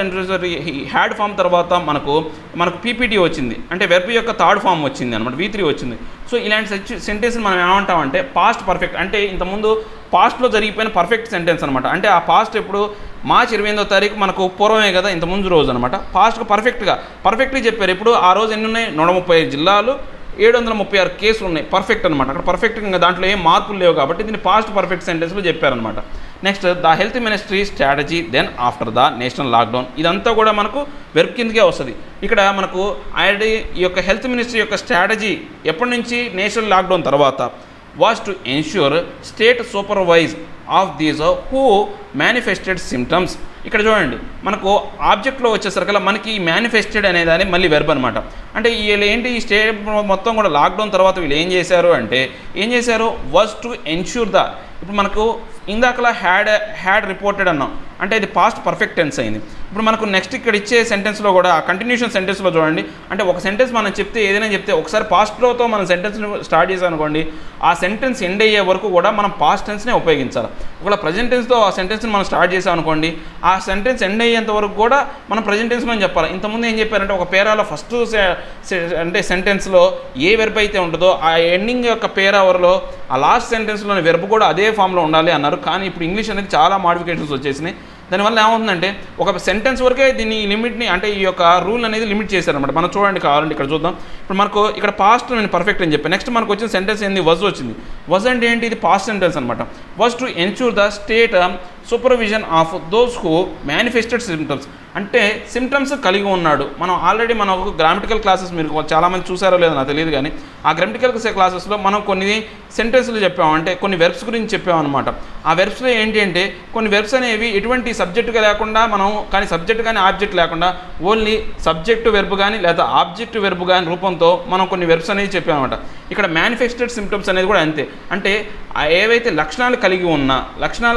హ్యాడ్ ఫామ్ తర్వాత మనకు పీపీటీ వచ్చింది, అంటే వెర్బ్ యొక్క థర్డ్ ఫామ్ వచ్చింది అనమాట, V3 వచ్చింది. సో ఇలాంటి సెంటెన్స్ మనం ఏమంటామంటే పాస్ట్ పర్ఫెక్ట్. అంటే ఇంతకుముందు పాస్ట్లో జరిగిపోయిన పర్ఫెక్ట్ సెంటెన్స్ అనమాట. అంటే ఆ పాస్ట్ ఎప్పుడు మార్చి 28వ తారీఖు మనకు పూర్వమే కదా, ఇంతకుముందు రోజు అనమాట. పాస్ట్గా పర్ఫెక్ట్గా చెప్పారు. ఇప్పుడు ఆ రోజు ఎన్ని ఉన్నాయి, 130 జిల్లాలు, 736 కేసులు ఉన్నాయి. పర్ఫెక్ట్ అనమాట. అక్కడ పర్ఫెక్ట్ ఇంకా దాంట్లో ఏం మార్పులు లేవు కాబట్టి దీన్ని పాస్ట్ పర్ఫెక్ట్ సెంటెన్స్లో చెప్పారనమాట. Next the health ministry strategy then after the national lockdown. ఇదంతా కూడా మనకు వెర్బ్ కిందకే వస్తుంది. ఇక్కడ మనకు ఆల్రెడీ ఈ యొక్క హెల్త్ మినిస్ట్రీ యొక్క స్ట్రాటజీ ఎప్పటి నుంచి, నేషనల్ లాక్డౌన్ తర్వాత, was to ensure state supervise of these who manifested symptoms. ఇక్కడ చూడండి మనకు ఆబ్జెక్ట్లో వచ్చేసరికల్లా మనకి మేనిఫెస్టెడ్ అనేదాన్ని మళ్ళీ వెర్బ్ అనమాట. అంటే వీళ్ళు ఏంటి, ఈ స్టేట్ మొత్తం కూడా లాక్డౌన్ తర్వాత వీళ్ళు ఏం చేశారు వాజ్ టు ఎన్ష్యూర్ ద. ఇప్పుడు మనకు ఇందాకలా హ్యాడ్ రిపోర్టెడ్ అన్నాం, అంటే ఇది పాస్ట్ పర్ఫెక్ట్ టెన్స్ అయింది. ఇప్పుడు మనకు నెక్స్ట్ ఇక్కడ ఇచ్చే సెంటెన్స్లో కూడా కంటిన్యూషన్ సెంటెన్స్లో చూడండి, అంటే ఒక సెంటెన్స్ మనం ఏదైనా చెప్తే ఒకసారి పాస్ట్లోతో మనం సెంటెన్స్ని స్టార్ట్ చేసాం అనుకోండి, ఆ సెంటెన్స్ ఎండ్ అయ్యే వరకు కూడా మనం పాస్ట్ టెన్స్నే ఉపయోగించాలి. ఒకవేళ ప్రజెంట్ టెన్స్తో ఆ సెంటెన్స్ని మనం స్టార్ట్ చేసాం అనుకోండి, ఆ సెంటెన్స్ ఎండ్ అయ్యేంత వరకు కూడా మనం ప్రజెంట్ టెన్స్లో చెప్పాలి. ఇంతకుముందు ఏం చెప్పారంటే ఒక పేరాలో ఫస్ట్ అంటే సెంటెన్స్లో ఏ వెర్బ్ అయితే ఉంటుందో ఆ ఎండింగ్ యొక్క పేరావర్లో ఆ లాస్ట్ సెంటెన్స్లోని వెర్బ్ కూడా అదే ఫామ్లో ఉండాలి అన్నారు. కానీ ఇప్పుడు ఇంగ్లీష్ అనేది చాలా మాడిఫికేషన్స్ వచ్చేసినాయి. దానివల్ల ఏమవుతుందంటే ఒక సెంటెన్స్ వరకే దీన్ని లిమిట్ని, అంటే ఈ యొక్క రూల్ అనేది లిమిట్ చేశారనమాట. మనం చూడండి, కావాలంటే ఇక్కడ చూద్దాం. ఇప్పుడు మనకు ఇక్కడ పాస్ట్ నేను పర్ఫెక్ట్ అని చెప్పాను. నెక్స్ట్ మనకు వచ్చిన సెంటెన్స్ ఏంది, వజ్ వచ్చింది. వజ్ అంటే ఏంటి, ఇది పాస్ట్ సెంటెన్స్ అనమాట. Was to ensure the state supervision of those who manifested symptoms. అంటే సిమ్టమ్స్ కలిగి ఉన్నాడు. మనం ఆల్రెడీ మనం గ్రామటికల్ క్లాసెస్ మీరు చాలామంది చూసారో లేదో నాకు తెలియదు, కానీ ఆ గ్రామటికల్ క్లాసెస్లో మనం కొన్ని సెంటెన్స్లు చెప్పాము, అంటే కొన్ని వెర్బ్స్ గురించి చెప్పామన్నమాట. ఆ వెర్బ్స్లో ఏంటి అంటే కొన్ని వెర్బ్స్ అనేవి ఎటువంటి సబ్జెక్టుగా లేకుండా కానీ సబ్జెక్ట్ కానీ ఆబ్జెక్ట్ లేకుండా ఓన్లీ సబ్జెక్టు వెర్బ్ కానీ లేదా ఆబ్జెక్ట్ వెర్బ్ కానీ రూపంతో మనం కొన్ని వెర్బ్స్ అనేవి చెప్పామన్నమాట. ఇక్కడ మేనిఫెస్టెడ్ సిమ్టమ్స్ అనేది కూడా అంతే. అంటే ఏవైతే లక్షణాలు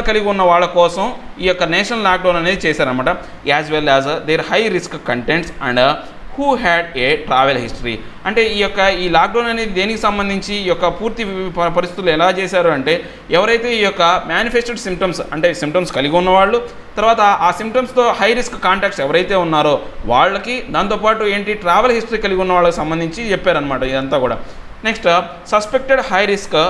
కలిగి ఉన్న వాళ్ళ కోసం ఈ యొక్క నేషనల్ లాక్డౌన్ అనేది చేశారనమాట. As well as their high risk contents and who had a travel history. అంటే ఈ లాక్డౌన్ అనేది దేనికి సంబంధించి ఈ యొక్క పూర్తి పరిస్థితులు ఎలా చేశారు అంటే ఎవరైతే ఈ యొక్క మేనిఫెస్టెడ్ సిమ్టమ్స్, అంటే సిమ్టమ్స్ కలిగి ఉన్నవాళ్ళు, తర్వాత ఆ సిమ్టమ్స్తో హై రిస్క్ కాంటాక్ట్స్ ఎవరైతే ఉన్నారో వాళ్ళకి, దాంతోపాటు ఏంటి ట్రావెల్ హిస్టరీ కలిగి ఉన్న వాళ్ళకి సంబంధించి చెప్పారనమాట ఇదంతా కూడా. Next suspected high risk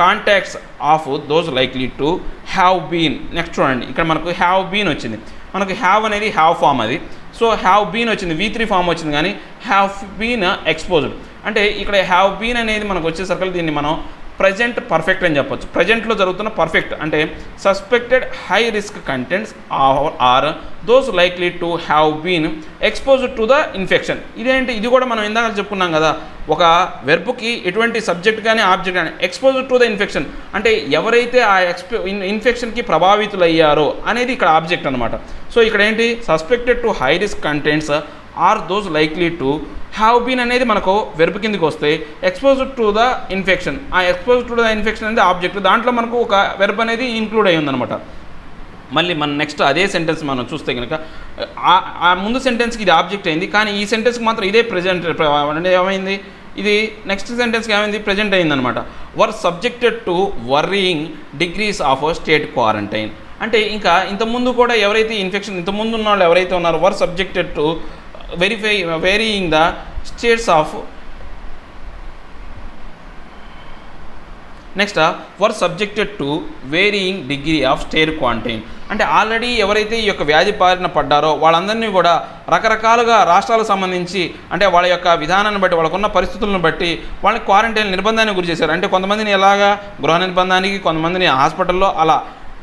contacts of those likely to have been. Next చూడండి, ఇక్కడ మనకు హ్యావ్ బీన్ వచ్చింది. మనకు హ్యావ్ అనేది హ్యావ్ ఫామ్ అది. సో హ్యావ్ బీన్ వచ్చింది, V3 ఫామ్ వచ్చింది, కానీ హ్యావ్ బీన్ ఎక్స్పోజ్డ్. అంటే ఇక్కడ హ్యావ్ బీన్ అనేది మనకు వచ్చేసరికి దీన్ని మనం ప్రజెంట్ పర్ఫెక్ట్ అని చెప్పొచ్చు. ప్రజెంట్లో జరుగుతున్న పర్ఫెక్ట్ అంటే suspected high risk contents are those likely to have been exposed to the infection. ఇది కూడా మనం ఇందాక చెప్పుకున్నాం కదా, ఒక వెర్బ్కి ఎటువంటి సబ్జెక్ట్ కానీ ఆబ్జెక్ట్ కానీ ఎక్స్పోజ్డ్ టు ద ఇన్ఫెక్షన్ అంటే ఎవరైతే ఆ ఇన్ఫెక్షన్కి ప్రభావితులయ్యారో అనేది ఇక్కడ ఆబ్జెక్ట్ అనమాట. సో ఇక్కడ ఏంటి, suspected to high risk contents are those likely to have been అనేది మనకు వెర్బ్ కిందకి వస్తే ఎక్స్పోజ్డ్ టు ద ఇన్ఫెక్షన్, ఆ ఎక్స్పోజ్డ్ టు ద ఇన్ఫెక్షన్ అనేది ఆబ్జెక్ట్, దాంట్లో మనకు ఒక వెర్బ్ అనేది ఇంక్లూడ్ అయ్యి ఉందన్నమాట. మళ్ళీ మనం నెక్స్ట్ అదే సెంటెన్స్ మనం చూస్తే కనుక ఆ ముందు సెంటెన్స్కి ఇది ఆబ్జెక్ట్ అయింది, కానీ ఈ సెంటెన్స్కి మాత్రం ఇదే ప్రెజెంట్ అంటే ఏమైంది, ఇది నెక్స్ట్ సెంటెన్స్కి ఏమైంది, ప్రెజెంట్ అయిందనమాట. Were subjected to worrying degrees of state quarantine. అంటే ఇంకా ఇంతకుముందు కూడా ఎవరైతే ఇన్ఫెక్షన్ ఇంతకుముందు ఉన్న వాళ్ళు ఎవరైతే ఉన్నారో were subjected to varying the states of. Next were subjected to varying degree of state quarantine. అంటే ఆల్రెడీ ఎవరైతే ఈ యొక్క వ్యాధి బారిన పడ్డారో వాళ్ళందరినీ కూడా రకరకాలుగా రాష్ట్రాలకు సంబంధించి అంటే వాళ్ళ యొక్క విధానాన్ని బట్టి వాళ్ళకున్న పరిస్థితులను బట్టి వాళ్ళని క్వారంటైన్ నిర్బంధానికి గురి చేశారు. అంటే కొంతమందిని ఎలాగా గృహ నిర్బంధానికి, కొంతమందిని హాస్పిటల్లో, అలా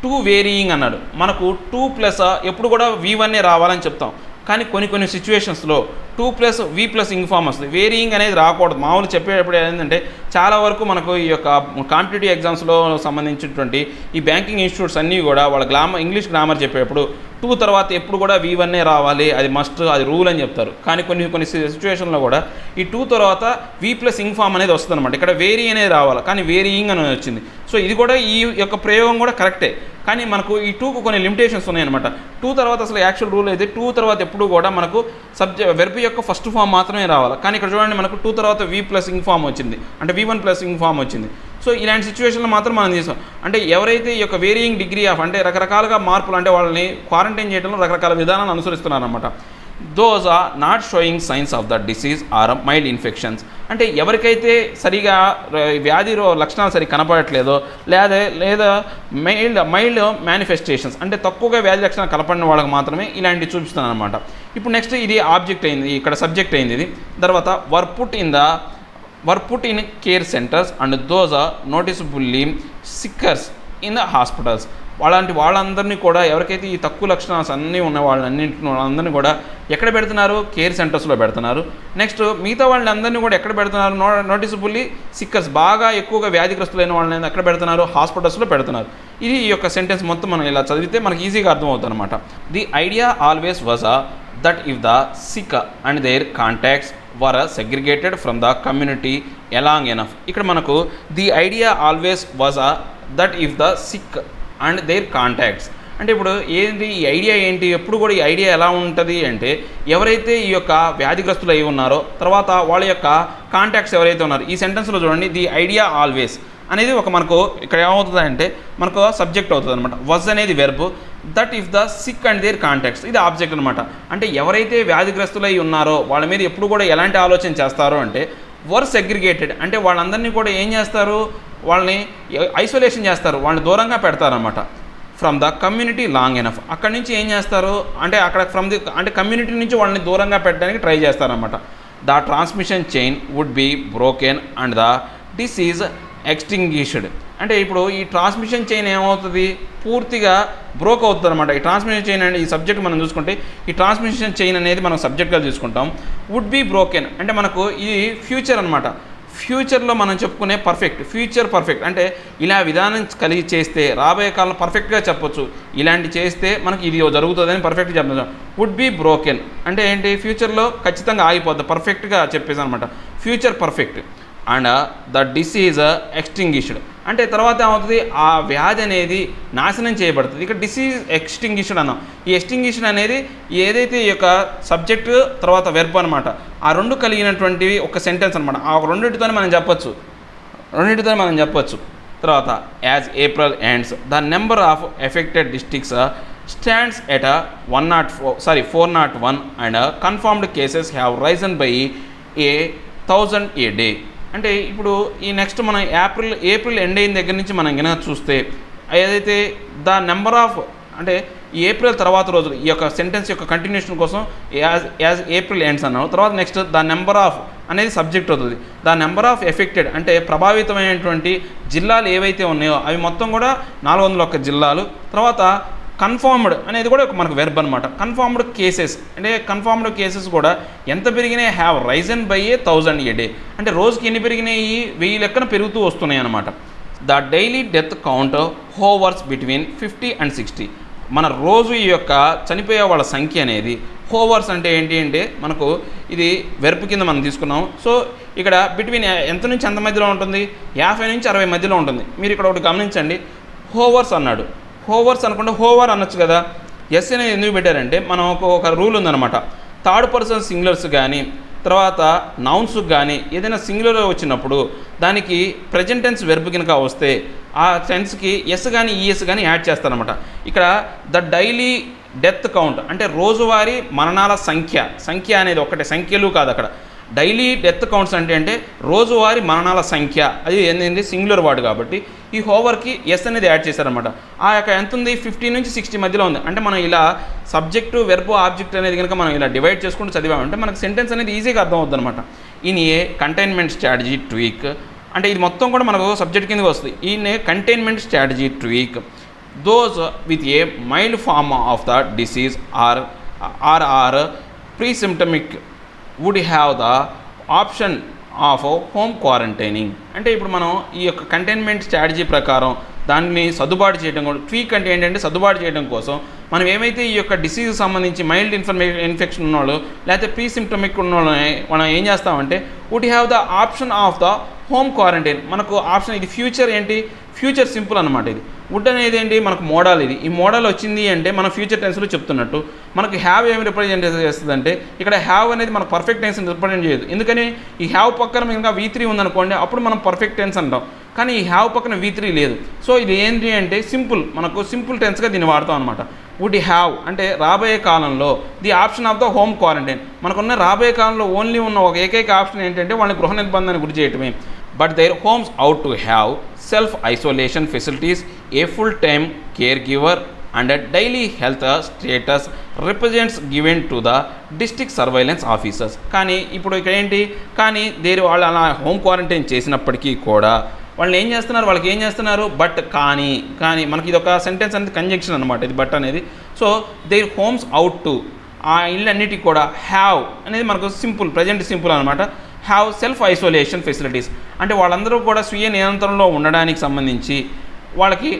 టూ వేరియింగ్ అన్నాడు. మనకు 2+ ఎప్పుడు కూడా V1 రావాలని చెప్తాం, కానీ కొన్ని సిచ్యువేషన్స్లో 2+ V+ ఇంగ్ వస్తుంది. వేరియింగ్ అనేది రాకూడదు. మామూలు చెప్పేటప్పుడు ఏంటంటే చాలా వరకు మనకు ఈ యొక్క కాంపిటేటివ్ ఎగ్జామ్స్లో సంబంధించినటువంటి ఈ బ్యాంకింగ్ ఇన్స్టిట్యూట్స్ అన్నీ కూడా వాళ్ళ ఇంగ్లీష్ గ్రామర్ చెప్పేటప్పుడు 2 తర్వాత ఎప్పుడు కూడా V1 రావాలి, అది మస్ట్, అది రూల్ అని చెప్తారు. కానీ కొన్ని సిచ్యువేషన్లో కూడా ఈ 2 తర్వాత V+ ఇంగ్ ఫామ్ అనేది వస్తుంది అనమాట. ఇక్కడ వేరీ అనేది రావాలి, కానీ వేరియింగ్ అని వచ్చింది. సో ఇది కూడా ఈ యొక్క ప్రయోగం కూడా కరెక్టే. కానీ మనకు ఈ 2కు కొన్ని లిమిటేషన్స్ ఉన్నాయన్నమాట. 2 తర్వాత అసలు యాక్చువల్ రూల్ అయితే 2 తర్వాత ఎప్పుడు కూడా మనకు వెర్బ్ యొక్క ఫస్ట్ ఫామ్ మాత్రమే రావాలి. కానీ ఇక్కడ చూడండి మనకు 2 తర్వాత V+ ఇంగ్ ఫామ్ వచ్చింది, అంటే V1+ ఇంగ్ ఫామ్ వచ్చింది. సో ఇలాంటి సిచ్యువేషన్లో మాత్రం మనం చేస్తాం. అంటే ఎవరైతే ఈ యొక్క వేరియింగ్ డిగ్రీ ఆఫ్ అంటే రకరకాలుగా మార్పులు, అంటే వాళ్ళని క్వారంటైన్ చేయడంలో రకరకాల విధానాలు అనుసరిస్తున్నారన్నమాట. Those are not showing signs of the disease or mild infections. అంటే ఎవరికైతే సరిగా వ్యాధి లక్షణాలు సరిగా కనపడట్లేదో లేదా మైల్డ్ మేనిఫెస్టేషన్స్, అంటే తక్కువగా వ్యాధి లక్షణాలు కనపడిన వాళ్ళకి మాత్రమే ఇలాంటివి చూపిస్తాను అనమాట. ఇప్పుడు నెక్స్ట్ ఇది ఆబ్జెక్ట్ అయింది, ఇక్కడ సబ్జెక్ట్ అయింది. ఇది తర్వాత were put in care centres and those are noticeably sickers in the hospitals. వాళ్ళందరినీ కూడా, ఎవరికైతే ఈ తక్కువ లక్షణాలు అన్నీ ఉన్న వాళ్ళందరినీ కూడా ఎక్కడ పెడుతున్నారు? కేర్ సెంటర్స్లో పెడుతున్నారు. నెక్స్ట్ మిగతా వాళ్ళందరినీ కూడా ఎక్కడ పెడుతున్నారు? నోటిసబుల్లీ సిక్కర్స్, బాగా ఎక్కువగా వ్యాధిగ్రస్తులైన వాళ్ళని ఎక్కడ పెడుతున్నారు? హాస్పిటల్స్లో పెడుతున్నారు. ఇది ఈ యొక్క సెంటెన్స్ మొత్తం మనం ఇలా చదివితే మనకి ఈజీగా అర్థమవుతుంది అనమాట. The idea always was that if the sick and their contacts were segregated from the community along enough. ఇక్కడ మనకు the idea always was that if the sick and their contacts, అంటే ఇప్పుడు ఏంటి ఈ ఐడియా ఏంటి? ఎప్పుడు కూడా ఈ ఐడియా ఎలా ఉంటుంది అంటే, ఎవరైతే ఈ యొక్క వ్యాధిగ్రస్తులు అయి ఉన్నారో తర్వాత వాళ్ళ యొక్క కాంటాక్ట్స్ ఎవరైతే ఉన్నారో, ఈ సెంటెన్స్లో చూడండి ది ఐడియా ఆల్వేస్ అనేది ఒక మనకు ఇక్కడ ఏమవుతుంది అంటే మనకు సబ్జెక్ట్ అవుతుంది అనమాట. వజ్ అనేది verb, that if the sick and their contacts ఇది ఆబ్జెక్ట్ అనమాట. అంటే ఎవరైతే వ్యాధిగ్రస్తులు అయి ఉన్నారో వాళ్ళ మీద ఎప్పుడు కూడా ఎలాంటి ఆలోచన చేస్తారో అంటే వర్ సెగ్రిగేటెడ్, అంటే వాళ్ళందరినీ కూడా ఏం చేస్తారు? వాళ్ళని ఐసోలేషన్ చేస్తారు, వాళ్ళని దూరంగా పెడతారనమాట. From the community long enough, అక్కడి నుంచి ఏం చేస్తారు అంటే అక్కడ అంటే కమ్యూనిటీ నుంచి వాళ్ళని దూరంగా పెట్టడానికి ట్రై చేస్తారనమాట. The transmission chain would be broken and the disease extinguished. అంటే ఇప్పుడు ఈ ట్రాన్స్మిషన్ చైన్ ఏమవుతుంది? పూర్తిగా బ్రోక్ అవుతుంది అనమాట. ఈ ట్రాన్స్మిషన్ చైన్ అనేది ఈ సబ్జెక్ట్ మనం చూసుకుంటే, ఈ ట్రాన్స్మిషన్ చైన్ అనేది మనం సబ్జెక్ట్గా చూసుకుంటాం. వుడ్ బి బ్రోకెన్ అంటే మనకు ఇది ఫ్యూచర్ అనమాట. ఫ్యూచర్లో మనం చెప్పుకునే ఫ్యూచర్ పర్ఫెక్ట్, అంటే ఇలా విధానం కలిగి చేస్తే రాబోయే కాలంలో పర్ఫెక్ట్గా చెప్పొచ్చు. ఇలాంటి చేస్తే మనకి ఇది జరుగుతుందని పర్ఫెక్ట్గా చెప్పచ్చు. వుడ్ బి బ్రోకెన్ అంటే ఏంటి? ఫ్యూచర్లో ఖచ్చితంగా ఆగిపోద్ది, పర్ఫెక్ట్గా చెప్పేసి అనమాట. Future perfect and the disease extinguished, అంటే తర్వాత ఏమవుతుంది? ఆ వ్యాధి అనేది నాశనం చేయబడుతుంది. ఇక్కడ డిసీజ్ ఎక్స్టింగ్విష్డ్ అన్నాం. ఈ ఎక్స్టింగ్విష్డ్ అనేది ఏదైతే ఈ యొక్క సబ్జెక్టు తర్వాత వెర్బ్ అనమాట, ఆ రెండు కలిగినటువంటివి ఒక సెంటెన్స్ అనమాట. ఆ రెండింటితోనే మనం చెప్పొచ్చు. తర్వాత as April ends the number of affected districts stands at 401 and confirmed cases have Ryzen by 1000 a day. అంటే ఇప్పుడు ఈ నెక్స్ట్ మనం ఏప్రిల్ ఎండ్ అయిన దగ్గర నుంచి మనం కనుక చూస్తే ఏదైతే ద నెంబర్ ఆఫ్, అంటే ఈ ఏప్రిల్ తర్వాత రోజులు ఈ యొక్క సెంటెన్స్ యొక్క కంటిన్యూషన్ కోసం యాజ్ ఏప్రిల్ ఎండ్స్ అన్నాను. తర్వాత నెక్స్ట్ ద నెంబర్ ఆఫ్ అనేది సబ్జెక్ట్ అవుతుంది. ద నెంబర్ ఆఫ్ ఎఫెక్టెడ్ అంటే ప్రభావితమైనటువంటి జిల్లాలు ఏవైతే ఉన్నాయో అవి మొత్తం కూడా 401 జిల్లాలు. తర్వాత కన్ఫర్మ్డ్ అనేది కూడా మనకు వెర్బ్ అనమాట. కన్ఫర్మ్డ్ కేసెస్ అంటే కన్ఫర్మ్డ్ కేసెస్ కూడా ఎంత పెరిగినాయి? Have Ryzen by 1000 a day, అంటే రోజుకి ఎన్ని పెరిగినాయి? 1000 లెక్కన పెరుగుతూ వస్తున్నాయి అనమాట. The daily death count hovers between 50 and 60. మన రోజు ఈ యొక్క చనిపోయే వాళ్ళ సంఖ్య అనేది హోవర్స్ అంటే ఏంటి అంటే మనకు ఇది వెర్బ్ కింద మనం తీసుకున్నాం. సో ఇక్కడ బిట్వీన్ ఎంత నుంచి ఎంత మధ్యలో ఉంటుంది? 50 నుంచి 60 మధ్యలో ఉంటుంది. మీరు ఇక్కడ ఒకటి గమనించండి, హోవర్స్ అన్నాడు. హోవర్స్ అనుకుంటే హోవర్ అనొచ్చు కదా. ఎస్ అనేది ఎందుకు పెట్టారంటే మనం ఒక రూల్ ఉందన్నమాట. థర్డ్ పర్సన్ సింగులర్స్ కానీ తర్వాత నౌన్స్ కానీ ఏదైనా సింగులర్ వచ్చినప్పుడు దానికి ప్రెజెంట్ టెన్స్ వెర్బ్ కనుక వస్తే ఆ టెన్స్కి ఎస్ కానీ ఈఎస్ కానీ యాడ్ చేస్తారనమాట. ఇక్కడ ద డైలీ డెత్ కౌంట్ అంటే రోజువారీ మరణాల సంఖ్య అనేది ఒకటే, సంఖ్యలు కాదు అక్కడ. డైలీ డెత్ కౌంట్స్ అంటే రోజువారీ మరణాల సంఖ్య, అది ఏంటంటే సింగులర్ వర్డ్ కాబట్టి ఈ హోవర్కి ఎస్ అనేది యాడ్ చేశారనమాట. ఆ యొక్క ఎంత ఉంది? 50 నుంచి 60 మధ్యలో ఉంది. అంటే మనం ఇలా సబ్జెక్టు వెర్బ్ ఆబ్జెక్ట్ అనేది కనుక మనం ఇలా డివైడ్ చేసుకుంటూ చదివామంటే మనకు సెంటెన్స్ అనేది ఈజీగా అర్థమవుతుంది అనమాట. In a containment strategy tweak, అంటే ఇది మొత్తం కూడా మనకు సబ్జెక్ట్ కిందకి వస్తుంది. In a containment strategy tweak those with a mild form of the disease or presymptomatic would have the option of home quarantining. అంటే ఇప్పుడు మనం ఈ యొక్క కంటైన్మెంట్ స్ట్రాటజీ ప్రకారం దాన్ని సర్దుబాటు చేయడం కూడా, ట్వీక్ అంటే ఏంటంటే సర్దుబాటు చేయడం కోసం మనం ఏమైతే ఈ యొక్క డిసీజ్ సంబంధించి మైల్డ్ ఇన్ఫెక్షన్ ఉన్నవాళ్ళు లేకపోతే ప్రీ సిమ్టమిక్ ఉన్నవాళ్ళని మనం ఏం చేస్తామంటే would have the option of the home quarantine. మనకు ఆప్షన్ ఇది ఫ్యూచర్ ఏంటి, ఫ్యూచర్ సింపుల్ అనమాట. ఇది వుడ్ అనేది ఏంటి, మనకు మోడల్. ఇది ఈ మోడల్ వచ్చింది అంటే మనం ఫ్యూచర్ టెన్స్లో చెప్తున్నట్టు. మనకు హ్యావ్ ఏమి రిప్రజెంట్ చేస్తుందంటే ఇక్కడ హ్యావ్ అనేది మనకు పర్ఫెక్ట్ టెన్స్ని రిప్రజెంట్ చేయదు. ఎందుకని ఈ హ్యావ్ పక్కన ఇంకా V3 ఉందనుకోండి, అప్పుడు మనం పర్ఫెక్ట్ టెన్స్ అంటాం. కానీ ఈ హ్యావ్ పక్కన V3 లేదు. సో ఇది ఏంటి అంటే సింపుల్, మనకు సింపుల్ టెన్స్గా దీన్ని వాడతాం అనమాట. వుడ్ హ్యావ్ అంటే రాబోయే కాలంలో the option of the home quarantine. మనకున్న రాబోయే కాలంలో ఓన్లీ ఉన్న ఒక ఏకైక ఆప్షన్ ఏంటంటే వాళ్ళని గృహ నిర్బంధాన్ని గురి చేయటమే. But their homes ought to have self isolation facilities, A full time care giver and daily health status represents given to the district surveillance officers. కానీ ఇప్పుడు ఇక్కడ ఏంటి, కానీ వాళ్ళు అలా హోమ్ క్వారంటైన్ చేసినప్పటికీ కూడా వాళ్ళు ఏం చేస్తున్నారు, వాళ్ళకి ఏం చేస్తున్నారు, బట్ కానీ మనకి ఇది ఒక సెంటెన్స్ అనేది కంజంక్షన్ అనమాట. ఇది బట్ అనేది. So there homes ought to, ఆ ఇల్లు అన్నిటికీ కూడా హ్యావ్ అనేది మనకు సింపుల్, ప్రజెంట్ సింపుల్ అనమాట. హ్యావ్ సెల్ఫ్ ఐసోలేషన్ ఫెసిలిటీస్ అంటే వాళ్ళందరూ కూడా స్వీయ నియంత్రణలో ఉండడానికి సంబంధించి వాళ్ళకి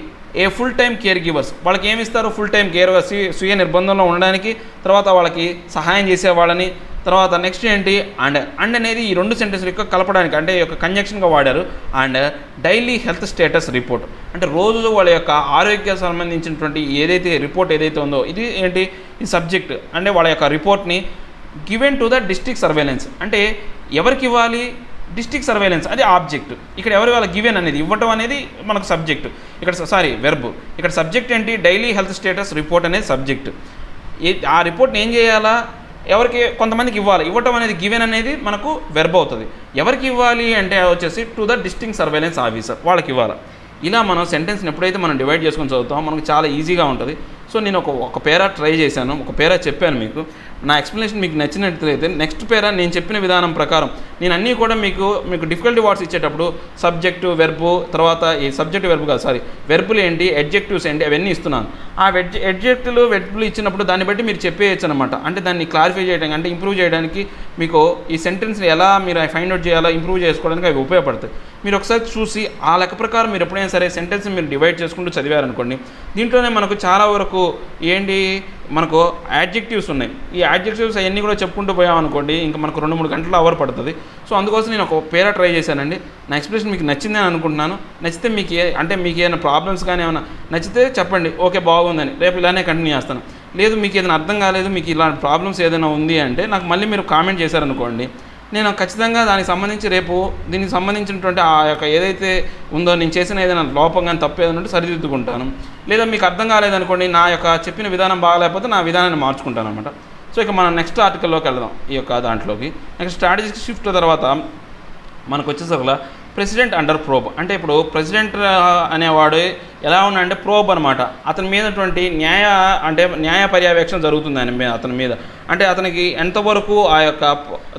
ఏ ఫుల్ టైమ్ కేర్ గివర్స్, వాళ్ళకి ఏమి ఇస్తారు, ఫుల్ టైమ్ కేర్, స్వీయ నిర్బంధంలో ఉండడానికి, తర్వాత వాళ్ళకి సహాయం చేసే వాళ్ళని, తర్వాత నెక్స్ట్ ఏంటి అండ్ అనేది ఈ రెండు సెంటెన్స్లు యొక్క కలపడానికి అంటే ఈ యొక్క కంజంక్షన్గా వాడారు. And daily health status report అంటే రోజు వాళ్ళ యొక్క ఆరోగ్య సంబంధించినటువంటి ఏదైతే రిపోర్ట్ ఏదైతే ఉందో ఇది ఏంటి, ఈ సబ్జెక్ట్ అంటే వాళ్ళ యొక్క రిపోర్ట్ని given to the district surveillance అంటే ఎవరికి ఇవ్వాలి, డిస్ట్రిక్ట్ సర్వేలెన్స్ అది ఆబ్జెక్ట్. ఇక్కడ ఎవరి వాళ్ళ గివెన్ అనేది ఇవ్వటం అనేది మనకు సబ్జెక్ట్. ఇక్కడ వెర్బ్. ఇక్కడ సబ్జెక్ట్ ఏంటి, డైలీ హెల్త్ స్టేటస్ రిపోర్ట్ అనేది సబ్జెక్ట్. ఆ రిపోర్ట్ని ఏం చేయాలా, ఎవరికి కొంతమందికి ఇవ్వాలి. ఇవ్వటం అనేది గివెన్ అనేది మనకు వెర్బ్ అవుతుంది. ఎవరికి ఇవ్వాలి అంటే వచ్చేసి to the district surveillance officer, వాళ్ళకి ఇవ్వాలి. ఇలా మనం సెంటెన్స్ని ఎప్పుడైతే మనం డివైడ్ చేసుకొని చదువుతామో మనకు చాలా ఈజీగా ఉంటుంది. సో నేను ఒక పేరా ట్రై చేశాను, ఒక పేరా చెప్పాను మీకు. నా ఎక్స్ప్లెనేషన్ మీకు నచ్చినట్లయితే నెక్స్ట్ పేరా నేను చెప్పిన విధానం ప్రకారం నేను అన్నీ కూడా మీకు డిఫికల్టీ వర్డ్స్ ఇచ్చేటప్పుడు సబ్జెక్టు వెర్బు, తర్వాత ఈ సబ్జెక్టు వెర్బు కాదు వెర్బులు ఏంటి, అడ్జెక్టివ్స్ ఏంటి అవన్నీ ఇస్తున్నాను. ఆ అడ్జెక్టివ్లు వెర్బులు ఇచ్చినప్పుడు దాన్ని బట్టి మీరు చెప్పేయచ్చు అనమాట. అంటే దాన్ని క్లారిఫై చేయడానికి అంటే ఇంప్రూవ్ చేయడానికి మీకు ఈ సెంటెన్స్ని ఎలా మీరు ఫైండ్ అవుట్ చేయాలా, ఇంప్రూవ్ చేసుకోవడానికి అవి ఉపయోగపడతాయి. మీరు ఒకసారి చూసి ఆ లెక్క ప్రకారం మీరు ఎప్పుడైనా సరే సెంటెన్స్ మీరు డివైడ్ చేసుకుంటూ చదివారనుకోండి, దీంట్లోనే మనకు చాలా వరకు ఏంటి మనకు యాడ్జెక్టివ్స్ ఉన్నాయి. ఈ యాడ్జెక్టివ్స్ అవన్నీ కూడా చెప్పుకుంటూ పోయామనుకోండి ఇంకా మనకు 2-3 గంటల అవర్ పడుతుంది. సో అందుకోసం నేను ఒక పేరా ట్రై చేశానండి. నా ఎక్స్ప్రెషన్ మీకు నచ్చిందని అనుకుంటున్నాను. నచ్చితే మీకు మీకు ఏమైనా ప్రాబ్లమ్స్ కానీ ఏమైనా నచ్చితే చెప్పండి, ఓకే బాగుందని, రేపు ఇలానే కంటిన్యూ చేస్తాను. లేదు మీకు ఏదైనా అర్థం కాలేదు, మీకు ఇలాంటి ప్రాబ్లమ్స్ ఏదైనా ఉంది అంటే నాకు మళ్ళీ మీరు కామెంట్ చేశారనుకోండి, నేను ఖచ్చితంగా దానికి సంబంధించి రేపు దీనికి సంబంధించినటువంటి ఆ యొక్క ఏదైతే ఉందో నేను చేసిన ఏదైనా లోపం కానీ తప్పు ఏదైనా ఉంటే సరిదిద్దుకుంటాను. లేదా మీకు అర్థం కాలేదనుకోండి, నా యొక్క చెప్పిన విధానం బాగాలేకపోతే నా విధానాన్ని మార్చుకుంటాను అనమాట. సో ఇక మనం నెక్స్ట్ ఆర్టికల్లోకి వెళ్దాం. ఈ యొక్క దాంట్లోకి నెక్స్ట్ స్ట్రాటజిక్ షిఫ్ట్ తర్వాత మనకు వచ్చేసరిలా ప్రెసిడెంట్ అండర్ ప్రోబ్ అంటే ఇప్పుడు ప్రెసిడెంట్ అనేవాడు ఎలా ఉన్నాడంటే ప్రోబ్ అనమాట. అతని మీదటువంటి న్యాయ పర్యవేక్షణ జరుగుతుంది అతని మీద. అంటే అతనికి ఎంతవరకు ఆ యొక్క